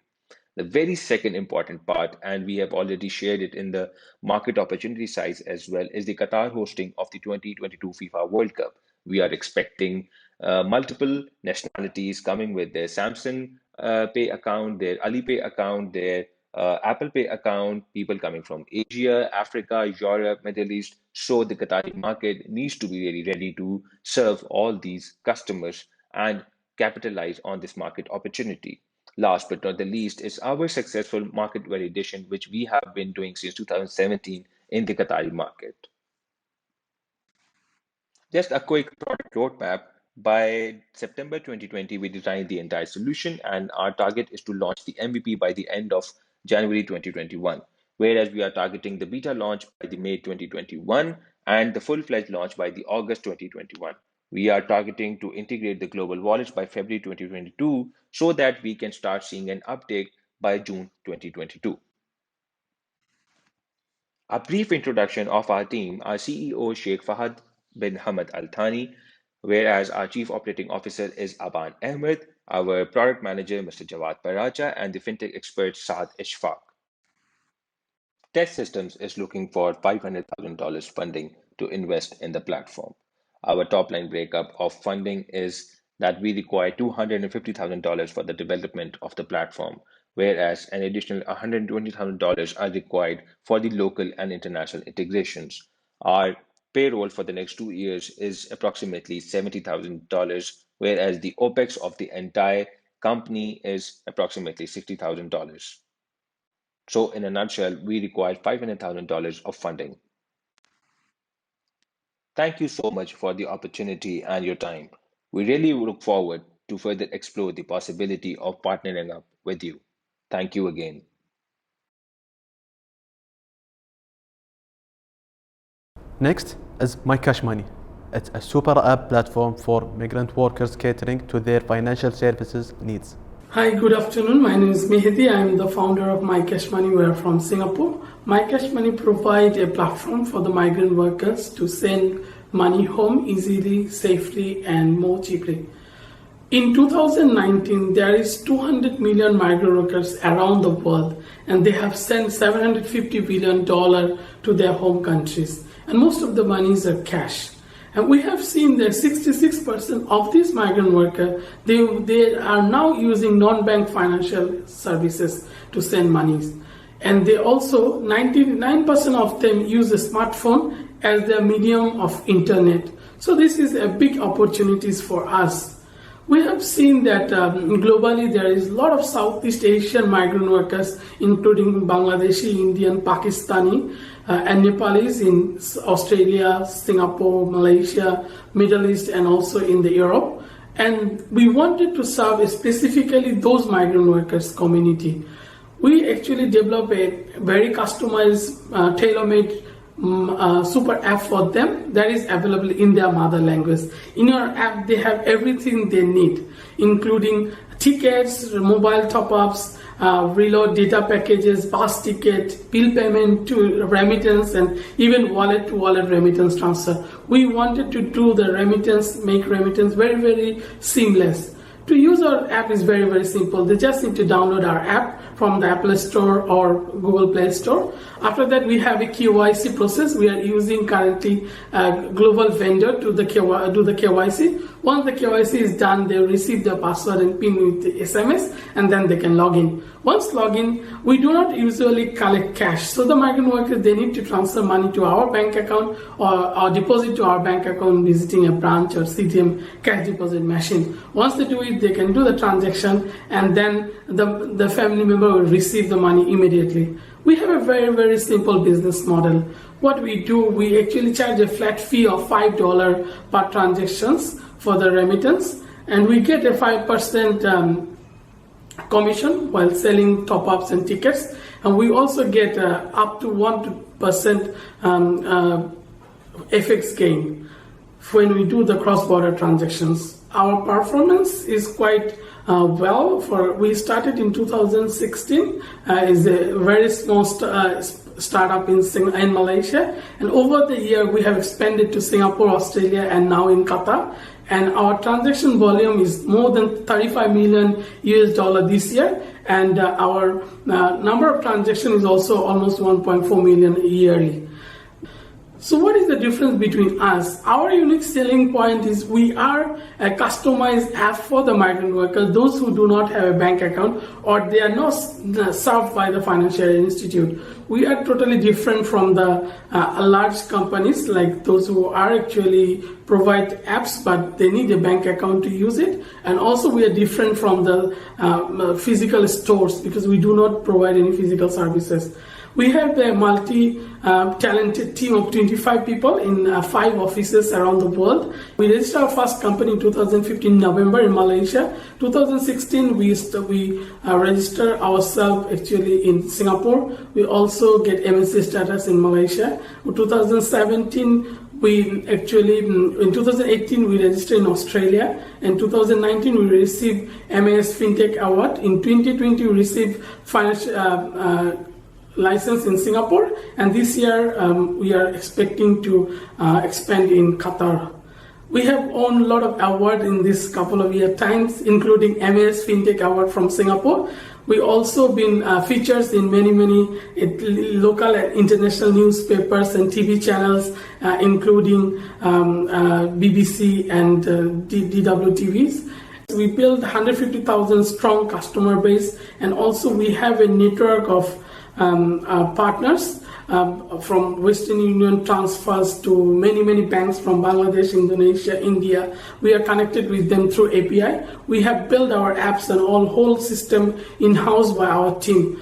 O: The very second important part, and we have already shared it in the market opportunity size as well, is the Qatar hosting of the 2022 FIFA World Cup. We are expecting multiple nationalities coming with their Samsung Pay account, their Alipay account, their Apple Pay account, people coming from Asia, Africa, Europe, Middle East. So the Qatari market needs to be really ready to serve all these customers and capitalize on this market opportunity. Last but not the least is our successful market validation, which we have been doing since 2017 in the Qatari market. Just a quick product roadmap. By September 2020, we designed the entire solution, and our target is to launch the MVP by the end of January 2021, whereas we are targeting the beta launch by the May 2021 and the full-fledged launch by the August 2021. We are targeting to integrate the global wallets by February 2022 so that we can start seeing an uptake by June 2022. A brief introduction of our team: our CEO Sheikh Fahad bin Hamad Al Thani, whereas our Chief Operating Officer is Aban Ahmed, our Product Manager Mr. Jawad Paracha, and the FinTech expert Saad Ishfaq. Test Systems is looking for $500,000 funding to invest in the platform. Our top line breakup of funding is that we require $250,000 for the development of the platform, whereas an additional $120,000 are required for the local and international integrations. Our payroll for the next 2 years is approximately $70,000, whereas the OPEX of the entire company is approximately $60,000. So in a nutshell, we require $500,000 of funding. Thank you so much for the opportunity and your time. We really look forward to further explore the possibility of partnering up with you. Thank you again.
A: Next is My Cash Money. It's a super app platform for migrant workers catering to their financial services needs.
P: Hi, good afternoon. My name is Mehdi. I'm the founder of My Cash Money. We are from Singapore. My Cash Money provides a platform for the migrant workers to send money home easily, safely, and more cheaply. In 2019, there is 200 million migrant workers around the world, and they have sent $750 billion to their home countries. And most of the monies are cash. And we have seen that 66% of these migrant workers, they are now using non-bank financial services to send monies. And they also, 99% of them use a smartphone as their medium of internet. So this is a big opportunities for us. We have seen that globally there is a lot of Southeast Asian migrant workers, including Bangladeshi, Indian, Pakistani, and Nepalis in Australia, Singapore, Malaysia, Middle East, and also in the Europe. And we wanted to serve specifically those migrant workers community. We actually developed a very customized, tailor-made super app for them that is available in their mother language. In our app, they have everything they need, including tickets, mobile top-ups, reload data packages, bus ticket, bill payment to remittance, and even wallet-to-wallet remittance transfer. We wanted to do the remittance, make remittance very, very seamless. To use our app is very, very simple. They just need to download our app from the Apple Store or Google Play Store. After that, we have a KYC process. We are using currently a global vendor to do the KYC. Once the KYC is done, they will receive their password and PIN with the SMS, and then they can log in. Once log in, we do not usually collect cash. So the migrant workers, they need to transfer money to our bank account or deposit to our bank account visiting a branch or CTM cash deposit machine. Once they do it, they can do the transaction, and then the family member will receive the money immediately. We have a very, very simple business model. What we do, we actually charge a flat fee of $5 per transactions for the remittance, and we get a 5% commission while selling top-ups and tickets, and we also get up to 1% FX gain when we do the cross-border transactions. Our performance is quite we started in 2016 is a very small startup in Malaysia, and over the year we have expanded to Singapore, Australia, and now in Qatar. And our transaction volume is more than 35 million US dollar this year, and our number of transactions is also almost 1.4 million yearly. So what is the difference between us? Our unique selling point is we are a customized app for the migrant workers, those who do not have a bank account or they are not served by the financial institute. We are totally different from the large companies like those who are actually provide apps but they need a bank account to use it. And also we are different from the physical stores because we do not provide any physical services. We have a multi-talented team of 25 people in 5 offices around the world. We registered our first company in 2015 November in Malaysia. 2016 we registered ourselves actually in Singapore. We also get MSC status in Malaysia. In 2017 in 2018 we registered in Australia. In 2019 we received MAS Fintech Award. In 2020 we received financial license in Singapore, and this year we are expecting to expand in Qatar. We have won a lot of awards in this couple of year times, including MAS Fintech Award from Singapore. We also been featured in many local and international newspapers and TV channels, including BBC and DW TVs. We built 150,000 strong customer base, and also we have a network of partners from Western Union transfers to many banks from Bangladesh, Indonesia, India. We are connected with them through API. We have built our apps and whole system in-house by our team.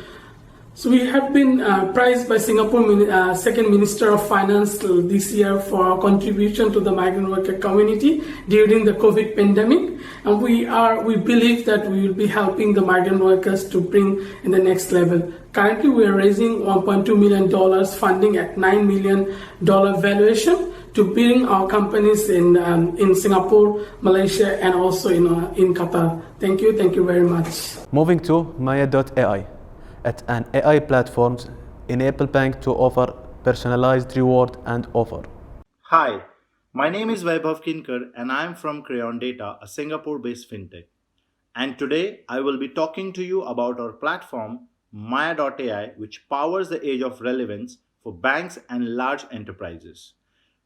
P: So we have been prized by Singapore Second Minister of Finance this year for our contribution to the migrant worker community during the COVID pandemic. And we believe that we will be helping the migrant workers to bring in the next level. Currently, we are raising $1.2 million funding at $9 million valuation to bring our companies in Singapore, Malaysia, and also in Qatar. Thank you very much.
A: Moving to Maya.ai. At an AI platform enable bank to offer personalized reward and offer.
Q: Hi, my name is Vaibhav Kinkar and I am from Crayon Data, a Singapore-based fintech. And today I will be talking to you about our platform Maya.ai, which powers the age of relevance for banks and large enterprises.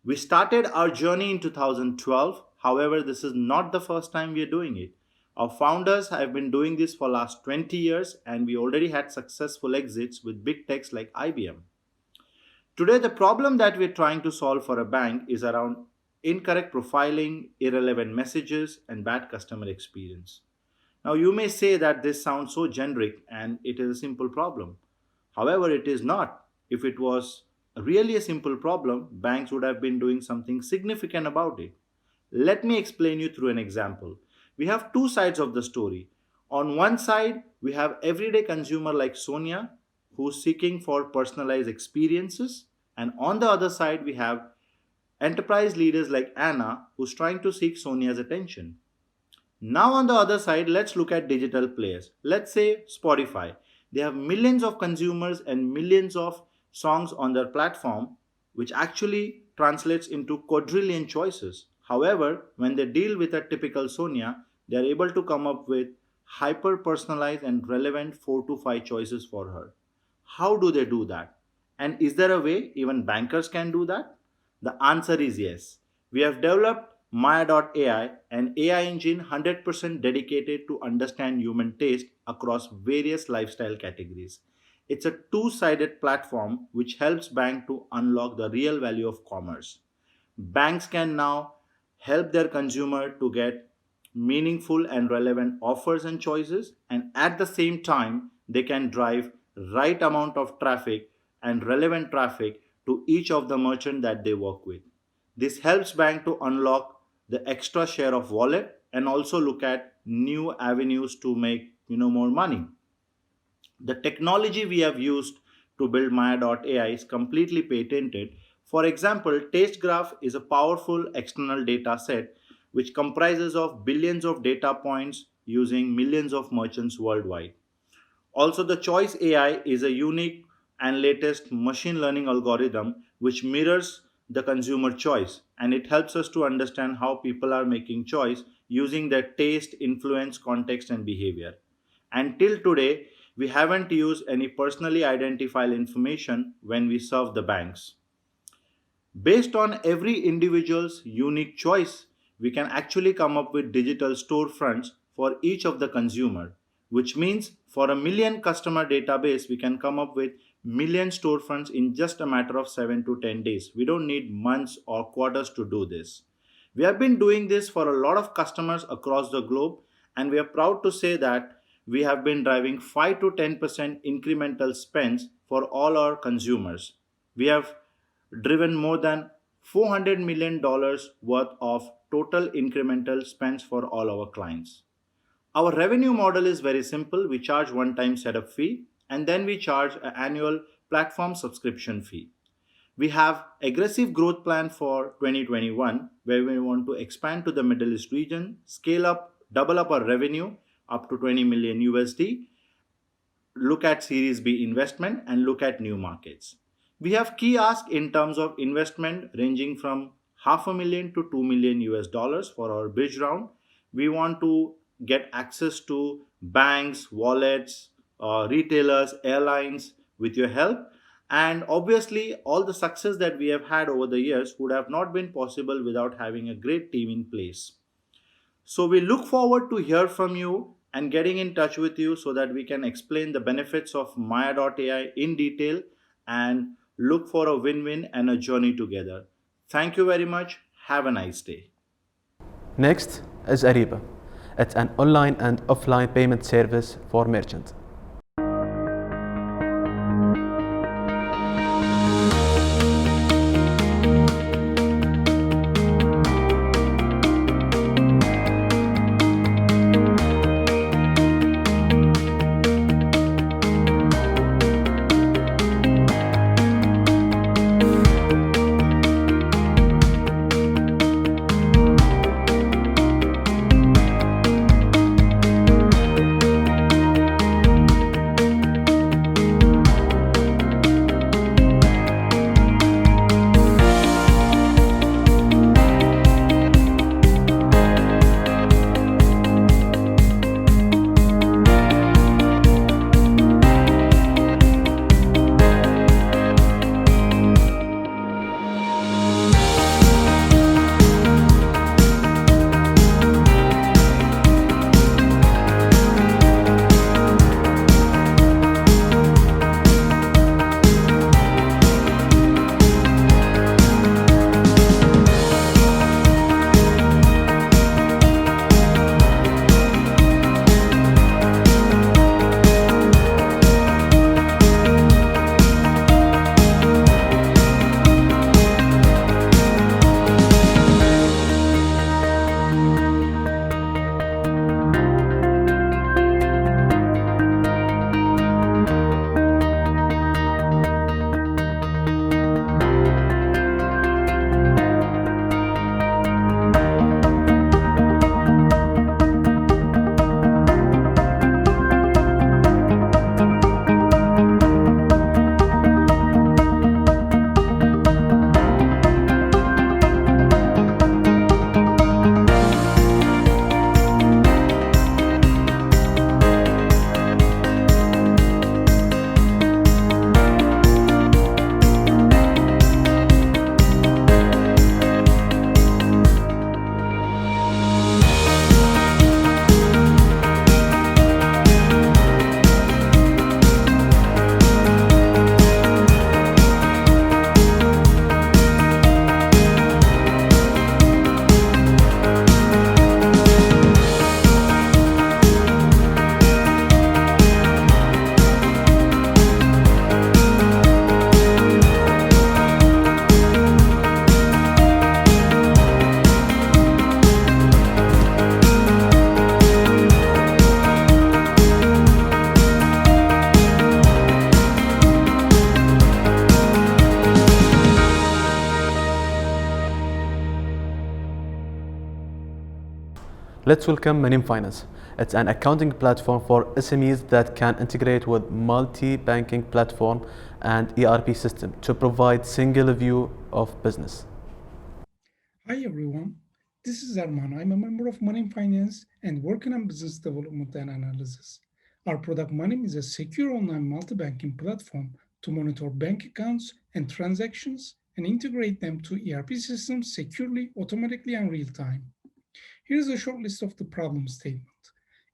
Q: We started our journey in 2012. However, this is not the first time we are doing it. Our founders have been doing this for last 20 years and we already had successful exits with big techs like IBM. Today, the problem that we're trying to solve for a bank is around incorrect profiling, irrelevant messages, and bad customer experience. Now, you may say that this sounds so generic and it is a simple problem. However, it is not. If it was really a simple problem, banks would have been doing something significant about it. Let me explain you through an example. We have two sides of the story. On one side, we have everyday consumer like Sonia who's seeking for personalized experiences, and on the other side, we have enterprise leaders like Anna who's trying to seek Sonia's attention. Now, on the other side, let's look at digital players. Let's say Spotify. They have millions of consumers and millions of songs on their platform, which actually translates into quadrillion choices. However, when they deal with a typical Sonia, they are able to come up with hyper personalized and relevant 4 to 5 choices for her. How do they do that? And is there a way even bankers can do that? The answer is yes. We have developed Maya.ai, an AI engine 100% dedicated to understand human taste across various lifestyle categories. It's a two-sided platform which helps banks to unlock the real value of commerce. Banks can now help their consumer to get meaningful and relevant offers and choices, and at the same time they can drive right amount of traffic and relevant traffic to each of the merchant that they work with. This helps bank to unlock the extra share of wallet and also look at new avenues to make more money. The technology we have used to build Maya.ai is completely patented. For example, Taste Graph is a powerful external data set which comprises of billions of data points using millions of merchants worldwide. Also, the Choice AI is a unique and latest machine learning algorithm which mirrors the consumer choice, and it helps us to understand how people are making choice using their taste, influence, context, and behavior. Until today, we haven't used any personally identifiable information when we serve the banks. Based on every individual's unique choice, we can actually come up with digital storefronts for each of the consumer, which means for a million customer database, we can come up with million storefronts in just a matter of 7 to 10 days. We don't need months or quarters to do this. We have been doing this for a lot of customers across the globe, and we are proud to say that we have been driving 5 to 10% incremental spends for all our consumers. We have driven more than $400 million worth of total incremental spends for all our clients. Our revenue model is very simple. We charge one-time setup fee and then we charge an annual platform subscription fee. We have aggressive growth plan for 2021 where we want to expand to the Middle East region, scale up, double up our revenue up to 20 million USD, look at Series B investment and look at new markets. We have key ask in terms of investment ranging from $500,000 to $2 million US dollars for our bridge round. We want to get access to banks, wallets, retailers, airlines with your help. And obviously, all the success that we have had over the years would have not been possible without having a great team in place. So we look forward to hear from you and getting in touch with you so that we can explain the benefits of Maya.ai in detail and look for a win-win and a journey together. Thank you very much. Have a nice day.
A: Next is Ariba. It's an online and offline payment service for merchants. Let's welcome Manim Finance. It's an accounting platform for SMEs that can integrate with multi-banking platform and ERP system to provide single view of business.
R: Hi everyone, this is Arman. I'm a member of Manim Finance and working on business development and analysis. Our product Manim is a secure online multi-banking platform to monitor bank accounts and transactions and integrate them to ERP systems securely, automatically, and real time. Here's a short list of the problem statement.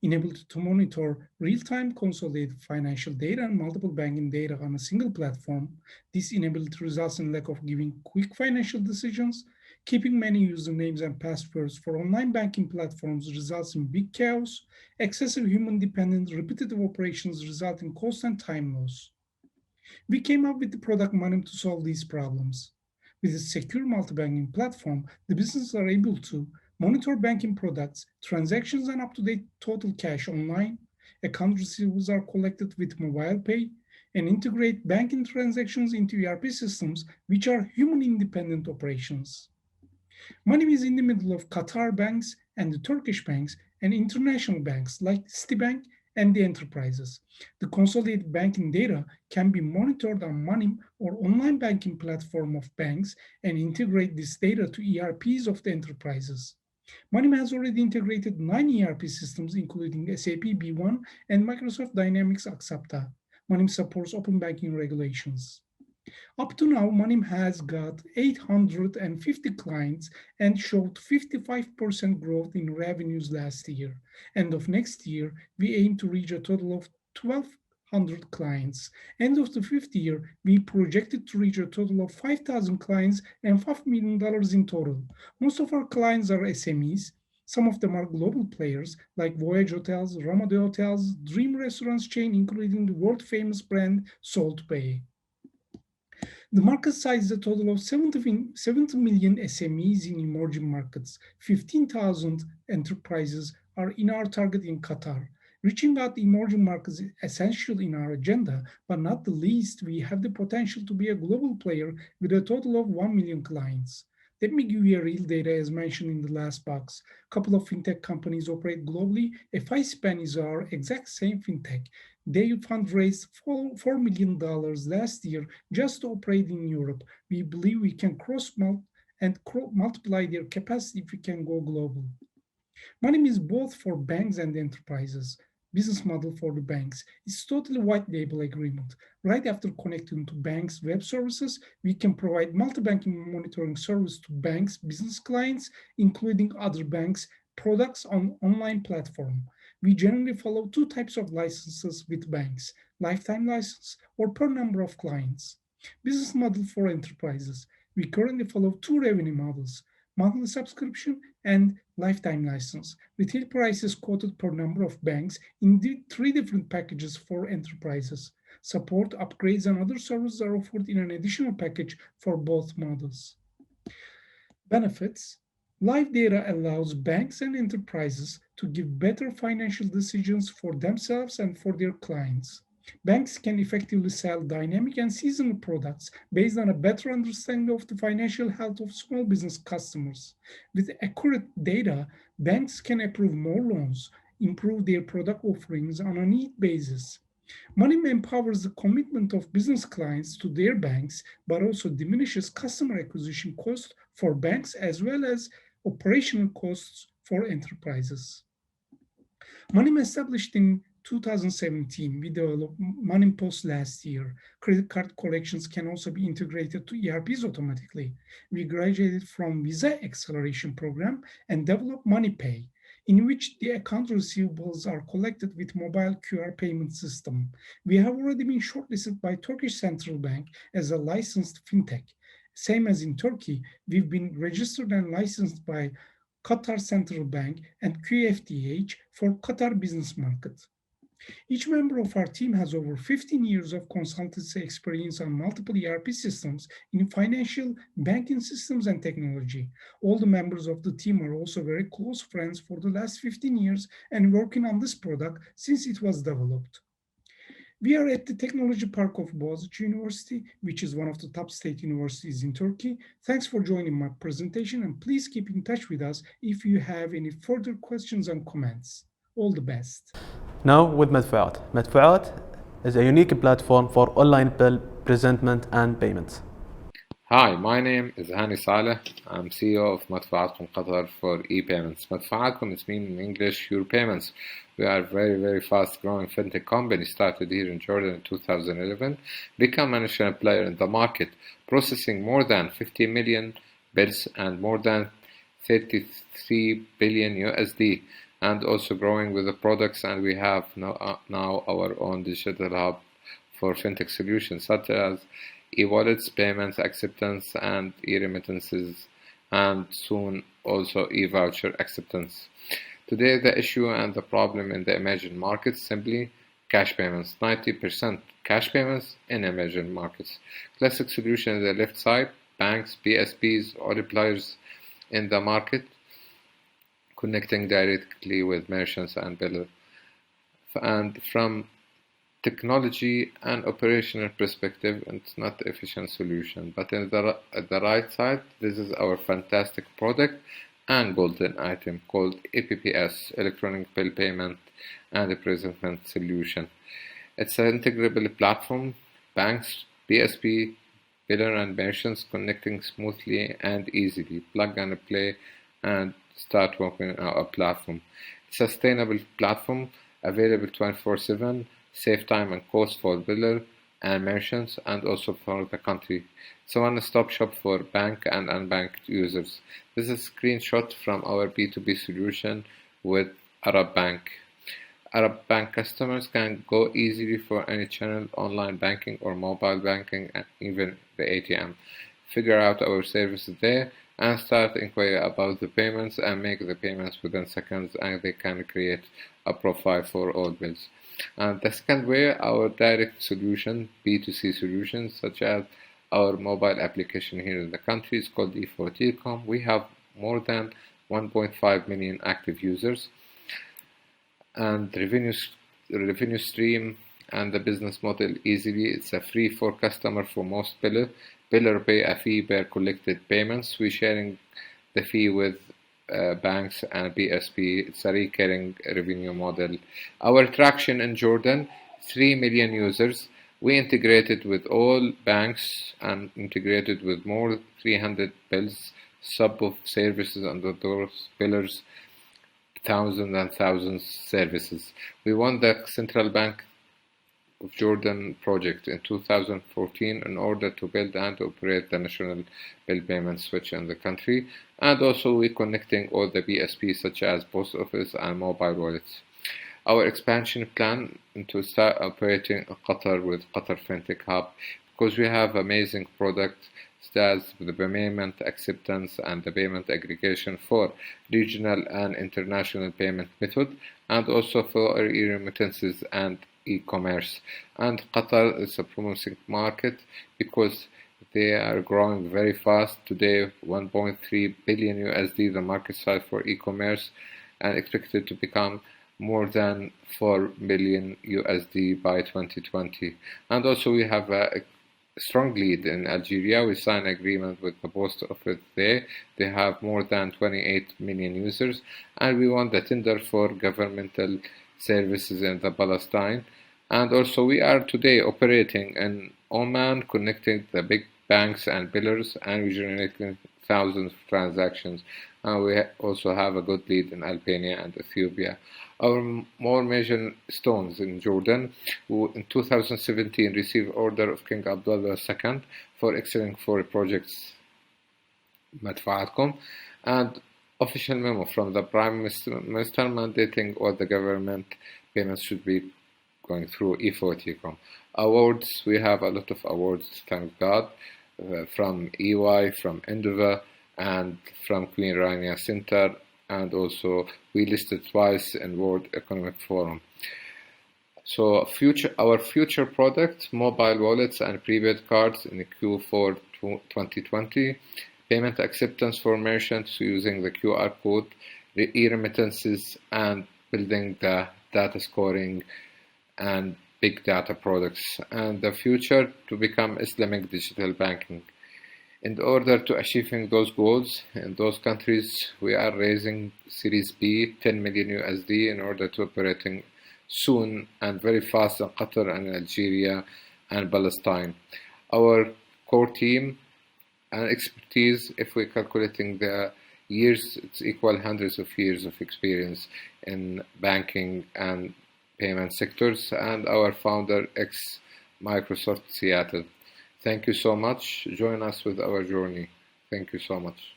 R: Enabled to monitor real-time consolidated financial data and multiple banking data on a single platform, this inability results in lack of giving quick financial decisions. Keeping many usernames and passwords for online banking platforms results in big chaos. Excessive human-dependent repetitive operations result in cost and time loss. We came up with the product Manim to solve these problems. With a secure multi-banking platform, the businesses are able to monitor banking products, transactions, and up-to-date total cash online. Account receivables are collected with mobile pay and integrate banking transactions into ERP systems, which are human-independent operations. Manim is in the middle of Qatar banks and the Turkish banks and international banks like Citibank and the enterprises. The consolidated banking data can be monitored on Manim or online banking platform of banks and integrate this data to ERPs of the enterprises. Manim has already integrated 9 ERP systems, including SAP B1 and Microsoft Dynamics Axapta. Manim supports open banking regulations. Up to now, Manim has got 850 clients and showed 55% growth in revenues last year. End of next year, we aim to reach a total of 1,200 clients. End of the fifth year, we projected to reach a total of 5,000 clients and $5 million in total. Most of our clients are SMEs. Some of them are global players like Voyage Hotels, Ramada Hotels, Dream Restaurants chain, including the world-famous brand Salt Bay. The market size is a total of 70 million SMEs in emerging markets. 15,000 enterprises are in our target in Qatar. Reaching out emerging markets is essential in our agenda, but not the least, we have the potential to be a global player with a total of 1 million clients. Let me give you a real data as mentioned in the last box. A couple of fintech companies operate globally. FiSpan is our exact same fintech. They fundraised $4 million last year just to operate in Europe. We believe we can multiply their capacity if we can go global. Manim is both for banks and enterprises. Business model for the banks is totally white label agreement. Right after connecting to banks' web services, we can provide multi-banking monitoring service to banks' business clients, including other banks' products on online platform. We generally follow 2 types of licenses with banks, lifetime license or per number of clients. Business model for enterprises. We currently follow 2 revenue models, monthly subscription and lifetime license. Retail prices quoted per number of banks in 3 different packages for enterprises. Support, upgrades, and other services are offered in an additional package for both models. Benefits. Live data allows banks and enterprises to give better financial decisions for themselves and for their clients. Banks can effectively sell dynamic and seasonal products based on a better understanding of the financial health of small business customers. With accurate data, banks can approve more loans, improve their product offerings on a need basis. Manim empowers the commitment of business clients to their banks, but also diminishes customer acquisition costs for banks as well as operational costs for enterprises. Manim established in 2017, we developed Manim Post last year. Credit card collections can also be integrated to ERPs automatically. We graduated from Visa Acceleration Program and developed MoneyPay, in which the account receivables are collected with mobile QR payment system. We have already been shortlisted by Turkish Central Bank as a licensed fintech. Same as in Turkey, we've been registered and licensed by Qatar Central Bank and QFDH for Qatar business market. Each member of our team has over 15 years of consultancy experience on multiple ERP systems in financial, banking systems, and technology. All the members of the team are also very close friends for the last 15 years and working on this product since it was developed. We are at the Technology Park of Boğaziçi University, which is one of the top state universities in Turkey. Thanks for joining my presentation, and please keep in touch with us if you have any further questions and comments. All the best.
A: Now with مدفوعات. مدفوعات is a unique platform for online bill presentment and payments.
S: Hi, my name is Hani Saleh. I'm CEO of Madfa'atkum Qatar for e-payments. Madfa'atkum is mean in English, your payments. We are a very fast growing fintech company started here in Jordan in 2011, become a national player in the market, processing more than 50 million bills and more than 33 billion USD, and also growing with the products, and we have now our own digital hub for fintech solutions such as e-wallets, payments, acceptance, and e-remittances, and soon also e-voucher acceptance. Today, the issue and the problem in the emerging markets simply cash payments. 90% cash payments in emerging markets. Classic solution is the left side, banks, PSPs, all players in the market, connecting directly with merchants and billers. And from technology and operational perspective, it's not the efficient solution, but at the right side, this is our fantastic product and golden item called EPPS, Electronic Bill Payment and Presentment Solution. It's an integrable platform, banks, PSP, biller and merchants connecting smoothly and easily, plug and play and start working on our platform. Sustainable platform, available 24/7, save time and cost for biller and merchants and also for the country. It's a one-stop shop for bank and unbanked users. This is a screenshot from our B2B solution with Arab Bank. Arab Bank customers can go easily for any channel, online banking or mobile banking, and even the ATM. Figure out our services there and start inquiry about the payments and make the payments within seconds, and they can create a profile for all bills. And the second way, our direct solution, B2C solutions, such as our mobile application here in the country, is called E4Telecom. We have more than 1.5 million active users, and revenue stream and the business model easily. It's a free for customer for most biller. Biller pay a fee per collected payments. We sharing the fee with banks and PSP. It's a recurring revenue model. Our traction in Jordan, 3 million users. We integrated with all banks and integrated with more than 300 bills, sub of services under those billers, thousands and thousands services. We won the Central Bank of Jordan project in 2014 in order to build and operate the national bill payment switch in the country, and also we connecting all the BSPs such as post office and mobile wallets. Our expansion plan to start operating in Qatar with Qatar Fintech Hub, because we have amazing products as the payment acceptance and the payment aggregation for regional and international payment method, and also for e-remittances and e-commerce. And Qatar is a promising market because they are growing very fast. Today, 1.3 billion USD, the market size for e-commerce, and expected to become more than 4 billion USD by 2020. And also we have a strong lead in Algeria. We signed an agreement with the post office there. They have more than 28 million users, and we won the tender for governmental services in the Palestine. And also we are today operating in Oman, connecting the big banks and billers, and we generating thousands of transactions. And we also have a good lead in Albania and Ethiopia. Our more major stones in Jordan, who in 2017 received order of King Abdullah II for excellent for projects Madfa'atkum, and official memo from the Prime Minister mandating all the government payments should be going through E4Telecom. Awards, we have a lot of awards, thank God, from EY, from Endeavour, and from Queen Rania Center, and also we listed twice in World Economic Forum. So our future product, mobile wallets and prepaid cards in Q4 2020, payment acceptance for merchants using the QR code, e-remittances, and building the data scoring and big data products, and the future to become Islamic digital banking. In order to achieving those goals in those countries, we are raising Series B, 10 million USD, in order to operating soon and very fast in Qatar and Algeria and Palestine. Our core team and expertise, if we're calculating the years, it's equal hundreds of years of experience in banking and payment sectors, and our founder ex Microsoft Seattle. Thank you so much. Join us with our journey. Thank you so much.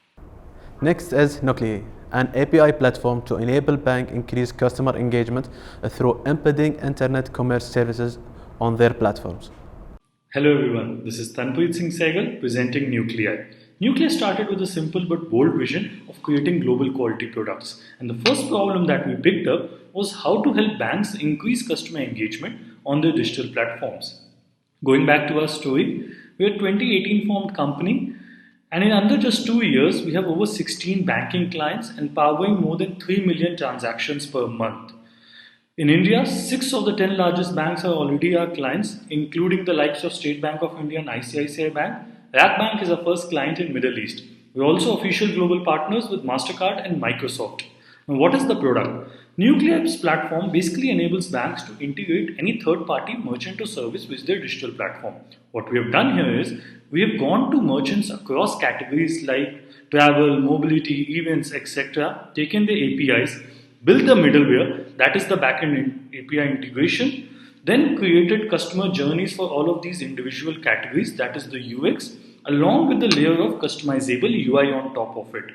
A: Next is Nuclei, an API platform to enable bank increase customer engagement through embedding internet commerce services on their platforms.
T: Hello everyone, this is Tanpreet Singh Sehgal presenting Nuclei. Nuclei started with a simple but bold vision of creating global quality products. And the first problem that we picked up was how to help banks increase customer engagement on their digital platforms. Going back to our story, we are a 2018 formed company, and in under just 2 years, we have over 16 banking clients and powering more than 3 million transactions per month. In India, 6 of the 10 largest banks are already our clients, including the likes of State Bank of India and ICICI Bank. RAK Bank is our first client in Middle East. We're also official global partners with MasterCard and Microsoft. Now, what is the product? Nuclei's platform basically enables banks to integrate any third-party merchant to service with their digital platform. What we have done here is, we have gone to merchants across categories like travel, mobility, events, etc., taken the APIs, built the middleware, that is the backend API integration, then created customer journeys for all of these individual categories, that is the UX, along with the layer of customizable UI on top of it.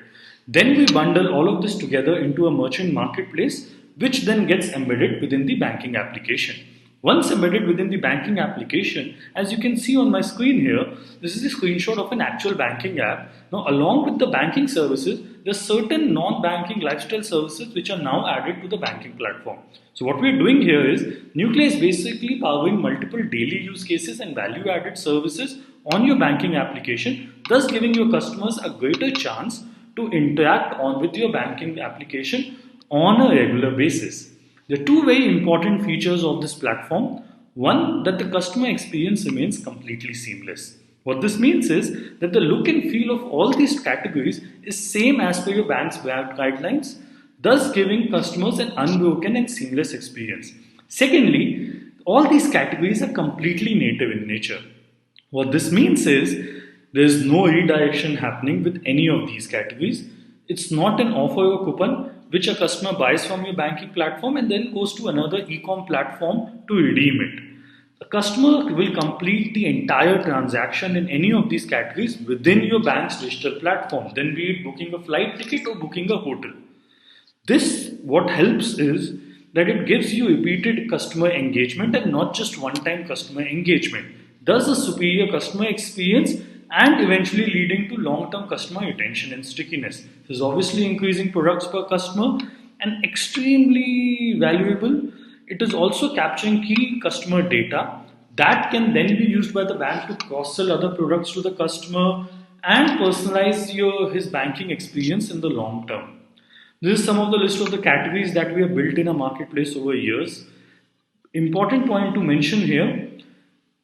T: Then we bundle all of this together into a merchant marketplace, which then gets embedded within the banking application. Once embedded within the banking application, as you can see on my screen here, this is a screenshot of an actual banking app. Now, along with the banking services, there are certain non-banking lifestyle services which are now added to the banking platform. So what we're doing here is, Nuclei is basically powering multiple daily use cases and value-added services on your banking application, thus giving your customers a greater chance to interact with your banking application on a regular basis. There are two very important features of this platform. One, that the customer experience remains completely seamless. What this means is that the look and feel of all these categories is same as per your bank's brand guidelines, thus giving customers an unbroken and seamless experience. Secondly, all these categories are completely native in nature. What this means is, there is no redirection happening with any of these categories. It's not an offer or coupon which a customer buys from your banking platform and then goes to another e-com platform to redeem it. A customer will complete the entire transaction in any of these categories within your bank's digital platform, then be it booking a flight ticket or booking a hotel. This, what helps is that it gives you repeated customer engagement and not just one-time customer engagement, thus a superior customer experience and eventually leading to long-term customer retention and stickiness. This is obviously increasing products per customer and extremely valuable. It is also capturing key customer data that can then be used by the bank to cross-sell other products to the customer and personalize his banking experience in the long term. This is some of the list of the categories that we have built in a marketplace over years. Important point to mention here,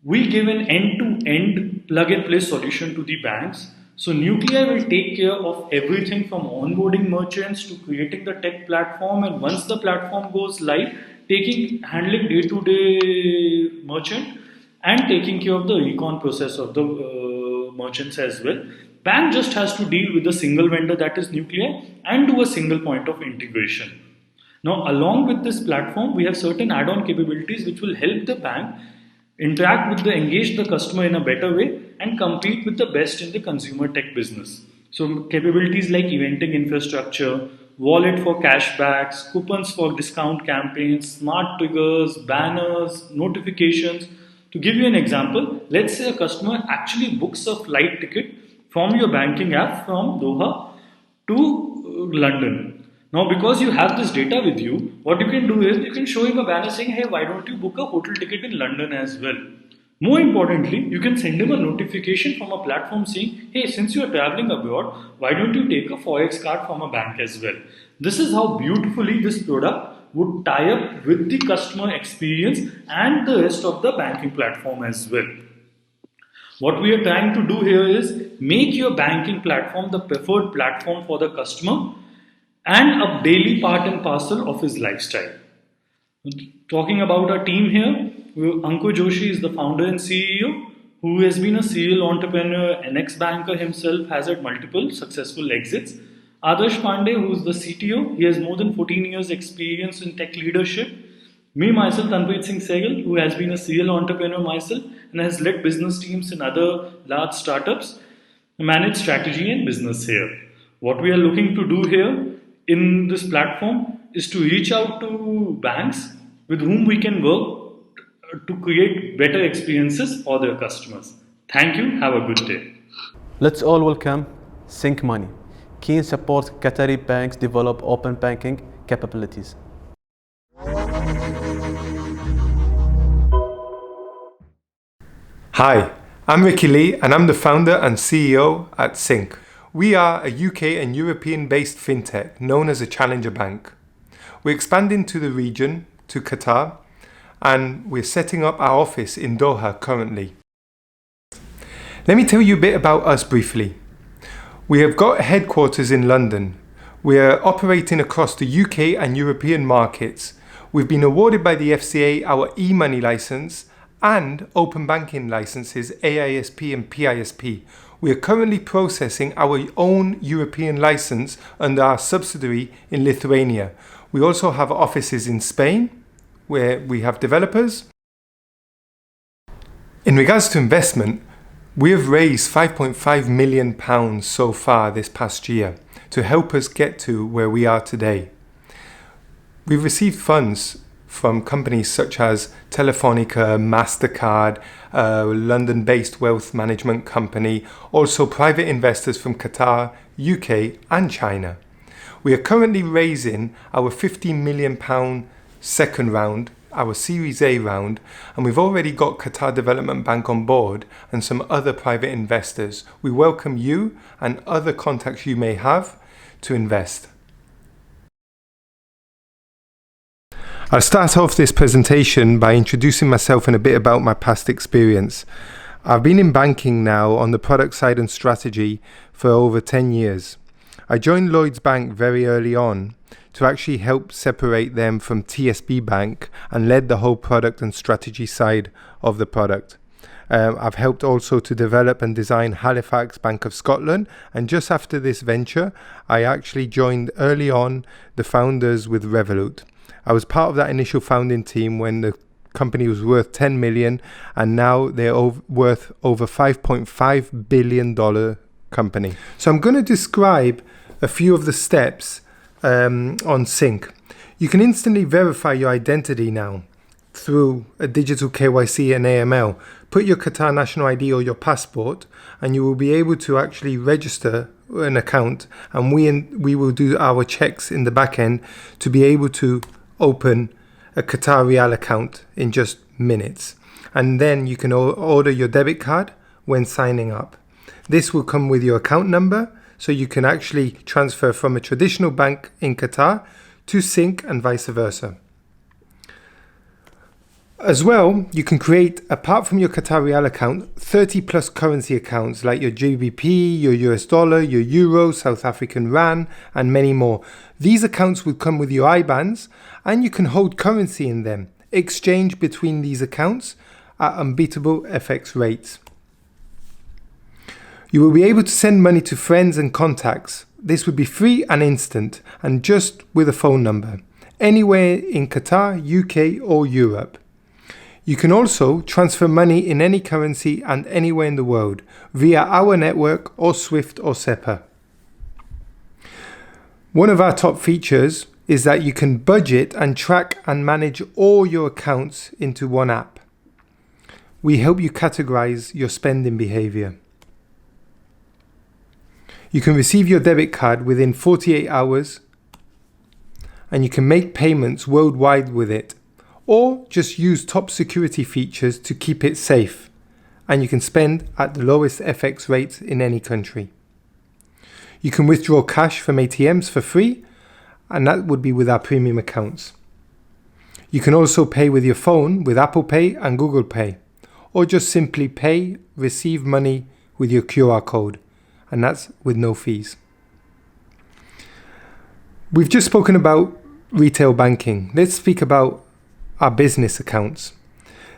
T: we give an end-to-end plug-and-play solution to the banks. So Nuclei will take care of everything from onboarding merchants to creating the tech platform, and once the platform goes live, handling day-to-day merchant and taking care of the recon process of the merchants as well. Bank just has to deal with a single vendor, that is Nuclei, and do a single point of integration. Now, along with this platform, we have certain add-on capabilities which will help the bank interact with engage the customer in a better way and compete with the best in the consumer tech business. So capabilities like eventing infrastructure, wallet for cashbacks, coupons for discount campaigns, smart triggers, banners, notifications. To give you an example, let's say a customer actually books a flight ticket from your banking app from Doha to London. Now, because you have this data with you, what you can do is you can show him a banner saying, hey, why don't you book a hotel ticket in London as well? More importantly, you can send him a notification from a platform saying, hey, since you are traveling abroad, why don't you take a Forex card from a bank as well? This is how beautifully this product would tie up with the customer experience and the rest of the banking platform as well. What we are trying to do here is make your banking platform the preferred platform for the customer and a daily part and parcel of his lifestyle. Talking about our team here, Ankur Joshi is the founder and CEO, who has been a serial entrepreneur, an ex-banker himself, has had multiple successful exits. Adarsh Pandey, who is the CTO, he has more than 14 years experience in tech leadership. Me, myself, Tanpreet Singh Sehgal, who has been a serial entrepreneur myself and has led business teams in other large startups, manage strategy and business here. What we are looking to do here in this platform is to reach out to banks with whom we can work to create better experiences for their customers. Thank you. Have a good day.
A: Let's all welcome Sync Money. Keen support Qatari banks develop open banking capabilities.
U: Hi, I'm Ricky Lee and I'm the founder and CEO at Sync. We are a UK and European-based fintech known as a challenger bank. We're expanding to the region, to Qatar, and we're setting up our office in Doha currently. Let me tell you a bit about us briefly. We have got headquarters in London. We are operating across the UK and European markets. We've been awarded by the FCA our e-money license and open banking licenses AISP and PISP. We are currently processing our own European license under our subsidiary in Lithuania. We also have offices in Spain, where we have developers. In regards to investment, we have raised £5.5 million so far this past year to help us get to where we are today. We've received funds from companies such as Telefonica, MasterCard, a London-based wealth management company, also private investors from Qatar, UK and China. We are currently raising our £15 million second round, our Series A round, and we've already got Qatar Development Bank on board and some other private investors. We welcome you and other contacts you may have to invest. I'll start off this presentation by introducing myself and a bit about my past experience. I've been in banking now on the product side and strategy for over 10 years. I joined Lloyds Bank very early on to actually help separate them from TSB Bank and led the whole product and strategy side of the product. I've helped also to develop and design Halifax Bank of Scotland, and just after this venture I actually joined early on the founders with Revolut. I was part of that initial founding team when the company was worth 10 million and now they're worth over $5.5 billion company. So I'm going to describe a few of the steps on Sync. You can instantly verify your identity now through a digital KYC and AML. Put your Qatar national ID or your passport and you will be able to actually register an account, and we will do our checks in the back end to be able to open a Qatar Real account in just minutes. And then you can order your debit card when signing up. This will come with your account number, so you can actually transfer from a traditional bank in Qatar to Sync and vice versa. As well, you can create, apart from your Qatar Real account, 30 plus currency accounts like your GBP, your US dollar, your euro, South African rand, and many more. These accounts will come with your IBANs, and you can hold currency in them, exchange between these accounts at unbeatable FX rates. You will be able to send money to friends and contacts. This would be free and instant, and just with a phone number, anywhere in Qatar, UK or Europe. You can also transfer money in any currency and anywhere in the world via our network or SWIFT or SEPA. One of our top features is that you can budget and track and manage all your accounts into one app. We help you categorize your spending behavior. You can receive your debit card within 48 hours and you can make payments worldwide with it, or just use top security features to keep it safe, and you can spend at the lowest FX rates in any country. You can withdraw cash from ATMs for free, and that would be with our premium accounts. You can also pay with your phone with Apple Pay and Google Pay, or just simply pay, receive money with your QR code, and that's with no fees. We've just spoken about retail banking. Let's speak about our business accounts.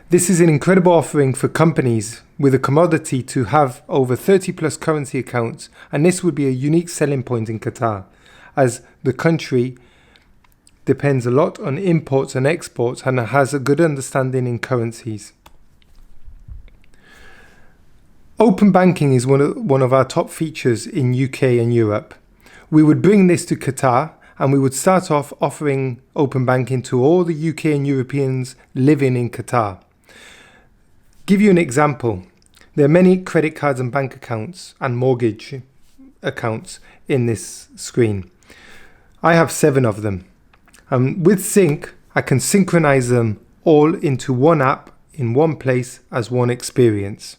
U: This is an incredible offering for companies with a commodity to have over 30 plus currency accounts, and this would be a unique selling point in Qatar, as the country depends a lot on imports and exports and has a good understanding in currencies. Open banking is one of our top features in UK and Europe. We would bring this to Qatar, and we would start off offering open banking to all the UK and Europeans living in Qatar. Give you an example. There are many credit cards and bank accounts and mortgage accounts in this screen. I have 7 of them. With Sync, I can synchronize them all into one app in one place as one experience.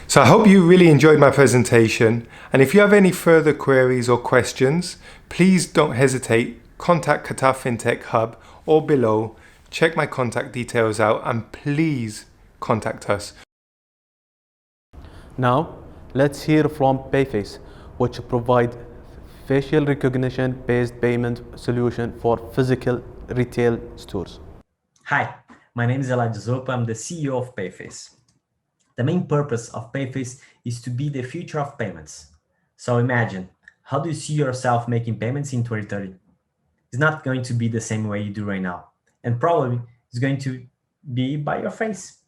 U: So I hope you really enjoyed my presentation, and if you have any further queries or questions, please don't hesitate, contact Qatar Fintech Hub or below, check my contact details out, and please contact us.
A: Now, let's hear from Payface, which provide facial recognition based payment solution for physical retail stores.
C: Hi, my name is Elijah Zopa. I'm the CEO of Payface. The main purpose of Payface is to be the future of payments. So imagine, how do you see yourself making payments in 2030? It's not going to be the same way you do right now. And probably it's going to be by your face.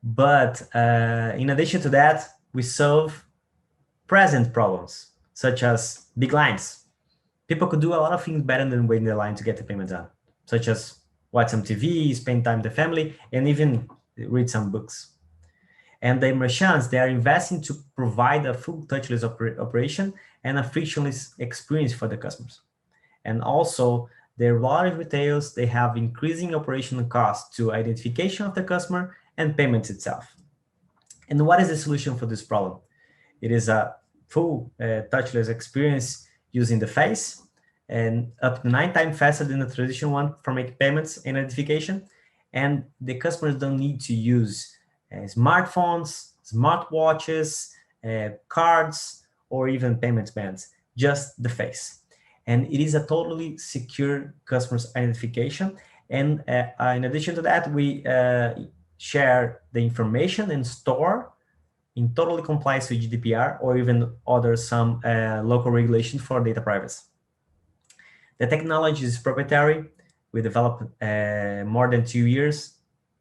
C: But in addition to that, we solve present problems, such as big lines. People could do a lot of things better than waiting in the line to get the payment done, such as watch some TV, spend time with the family, and even read some books. And the merchants, they are investing to provide a full touchless operation and a frictionless experience for the customers. And also, there are a lot of retailers, they have increasing operational costs to identification of the customer and payments itself. And what is the solution for this problem? It is a full touchless experience using the face, and up to 9 times faster than the traditional one for making payments and identification. And the customers don't need to use smartphones, smartwatches, cards, or even payment bands, just the face. And it is a totally secure customer's identification. And in addition to that, we share the information and store in totally compliance with GDPR or even other some local regulations for data privacy. The technology is proprietary. We developed more than 2 years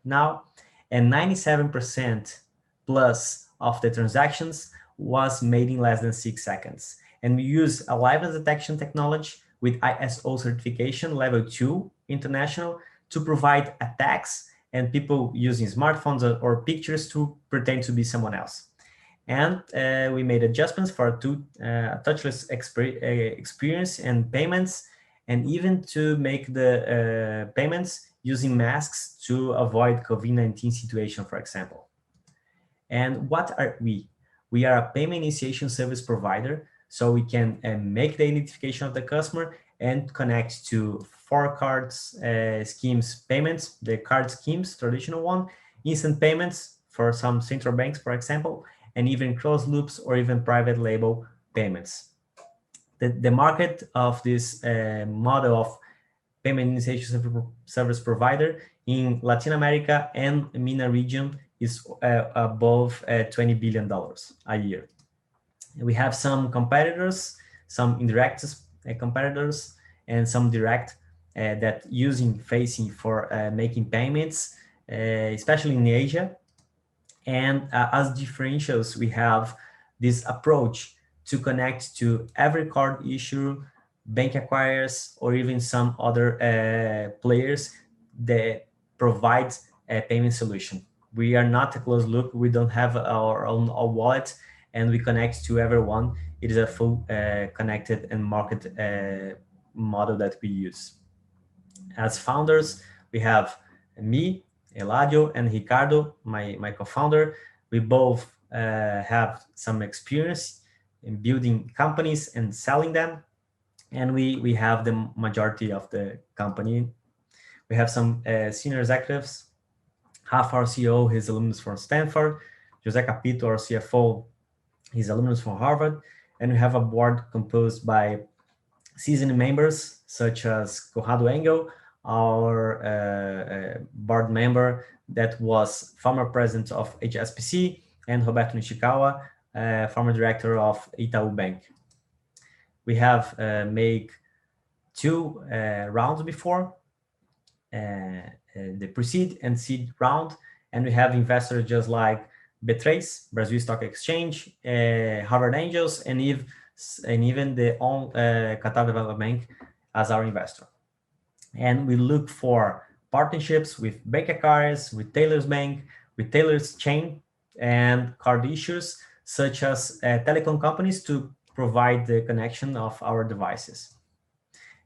C: now, and 97% plus of the transactions was made in less than 6 seconds. And we use a liveness detection technology with ISO certification level 2 international to provide attacks and people using smartphones or pictures to pretend to be someone else. And we made adjustments for touchless experience and payments, and even to make the payments using masks to avoid COVID-19 situation, for example. And what are we? We are a payment initiation service provider, so we can make the identification of the customer and connect to 4 cards schemes payments, the card schemes, traditional one, instant payments for some central banks, for example, and even closed loops or even private label payments. The market of this model of payment initiation service provider in Latin America and MENA region is above $20 billion a year. We have some competitors, some indirect competitors, and some direct that facing for making payments, especially in Asia. And as differentials, we have this approach to connect to every card issuer, bank acquirers, or even some other players that provides a payment solution. We are not a closed loop. We don't have our own wallet, and we connect to everyone. It is a full connected and market model that we use. As founders, we have me, Eladio, and Ricardo, my co-founder. We both have some experience in building companies and selling them. And we have the majority of the company. We have some senior executives. Half our CEO, his alumnus from Stanford. Jose Capito, our CFO, he's alumnus from Harvard. And we have a board composed by seasoned members such as Conrado Engel, our board member that was former president of HSBC, and Roberto Nishikawa, former director of Itaú Bank. We have made 2 rounds before, the pre-seed and seed round, and we have investors just like B3, Brazil Stock Exchange, Harvard Angels, and even the Qatar Development Bank as our investor. And we look for partnerships with bank acquirers, retailers bank, retailers chain, and card issuers such as telecom companies to provide the connection of our devices.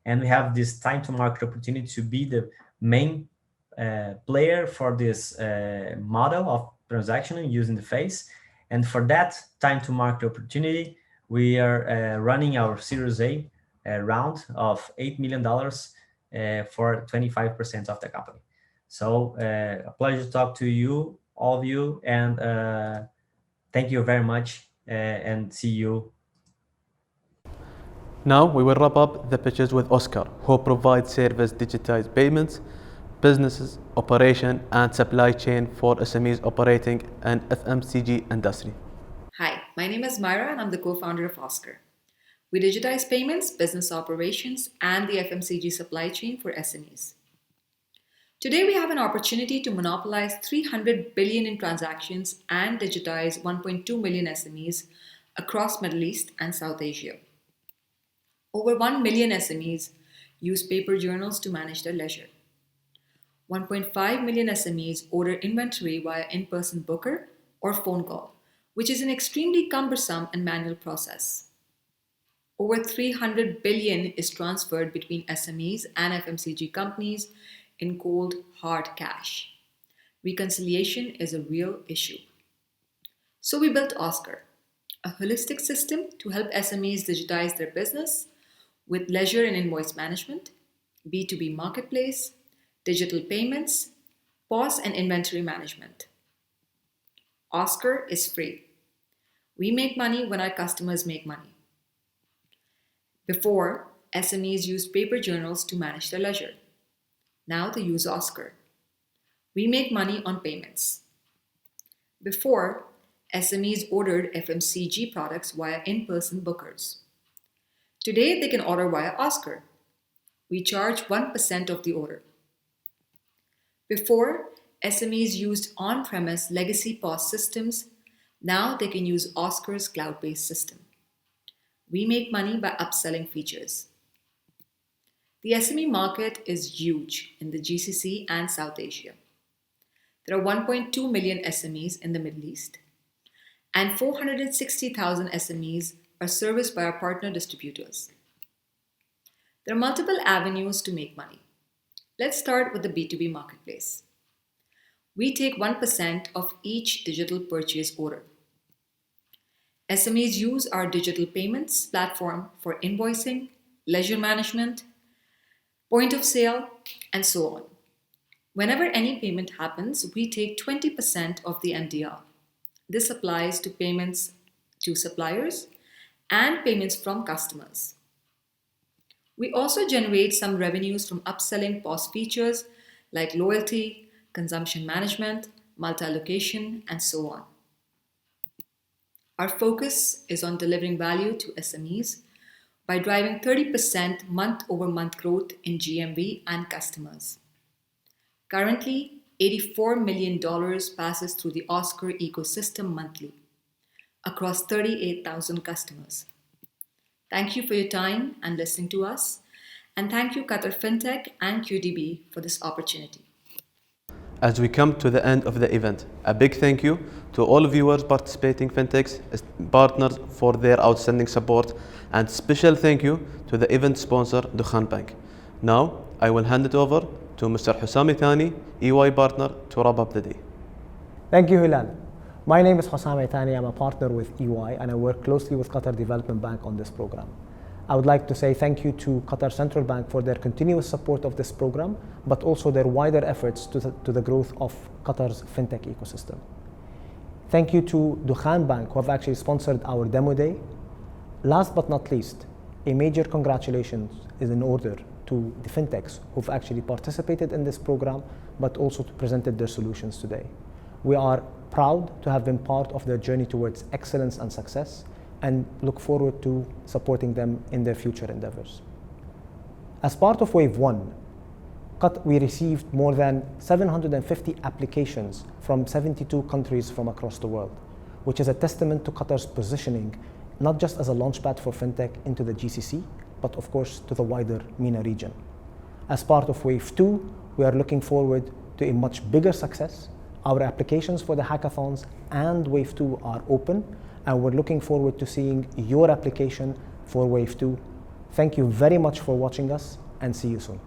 C: And we have this time to market opportunity to be the main player for this model of transaction using the face. And for that time to market opportunity, we are running our Series A round of $8 million for 25% of the company. So a pleasure to talk to you, all of you, and thank you very much, and see you.
A: Now we will wrap up the pitches with Oscar, who provides service digitized payments, businesses, operation, and supply chain for SMEs operating in FMCG industry.
D: Hi, my name is Myra and I'm the co-founder of Oscar. We digitize payments, business operations, and the FMCG supply chain for SMEs. Today we have an opportunity to monopolize 300 billion in transactions and digitize 1.2 million SMEs across Middle East and South Asia. Over 1 million SMEs use paper journals to manage their leisure. 1.5 million SMEs order inventory via in-person booker or phone call, which is an extremely cumbersome and manual process. Over 300 billion is transferred between SMEs and FMCG companies in cold, hard cash. Reconciliation is a real issue. So we built Oscar, a holistic system to help SMEs digitize their business with leisure and invoice management, B2B marketplace, digital payments, POS and inventory management. Oscar is free. We make money when our customers make money. Before, SMEs used paper journals to manage their leisure. Now they use Oscar. We make money on payments. Before, SMEs ordered FMCG products via in-person bookers. Today, they can order via Oscar. We charge 1% of the order. Before, SMEs used on-premise legacy POS systems. Now they can use Oscar's cloud-based system. We make money by upselling features. The SME market is huge in the GCC and South Asia. There are 1.2 million SMEs in the Middle East, and 460,000 SMEs are serviced by our partner distributors. There are multiple avenues to make money. Let's start with the B2B marketplace. We take 1% of each digital purchase order. SMEs use our digital payments platform for invoicing, leisure management, point of sale, and so on. Whenever any payment happens, we take 20% of the MDR. This applies to payments to suppliers and payments from customers. We also generate some revenues from upselling POS features like loyalty, consumption management, multi-location, and so on. Our focus is on delivering value to SMEs by driving 30% month-over-month growth in GMV and customers. Currently, $84 million passes through the Oscar ecosystem monthly across 38,000 customers. Thank you for your time and listening to us, and thank you Qatar Fintech and QDB for this opportunity.
A: As we come to the end of the event, a big thank you to all viewers participating fintechs, partners for their outstanding support, and special thank you to the event sponsor Dukhan Bank. Now I will hand it over to Mr. Hussam Thani, EY partner, to wrap up the day.
V: Thank you, Hilal. My name is Hussam Thani. I'm a partner with EY and I work closely with Qatar Development Bank on this program. I would like to say thank you to Qatar Central Bank for their continuous support of this program, but also their wider efforts to the growth of Qatar's fintech ecosystem. Thank you to Dukhan Bank, who have actually sponsored our demo day. Last but not least, a major congratulations is in order to the fintechs who've actually participated in this program, but also presented their solutions today. We are proud to have been part of their journey towards excellence and success, and look forward to supporting them in their future endeavors. As part of Wave 1, we received more than 750 applications from 72 countries from across the world, which is a testament to Qatar's positioning, not just as a launchpad for fintech into the GCC, but of course to the wider MENA region. As part of Wave 2, we are looking forward to a much bigger success. Our applications for the hackathons and Wave 2 are open, and we're looking forward to seeing your application for Wave 2. Thank you very much for watching us, and see you soon.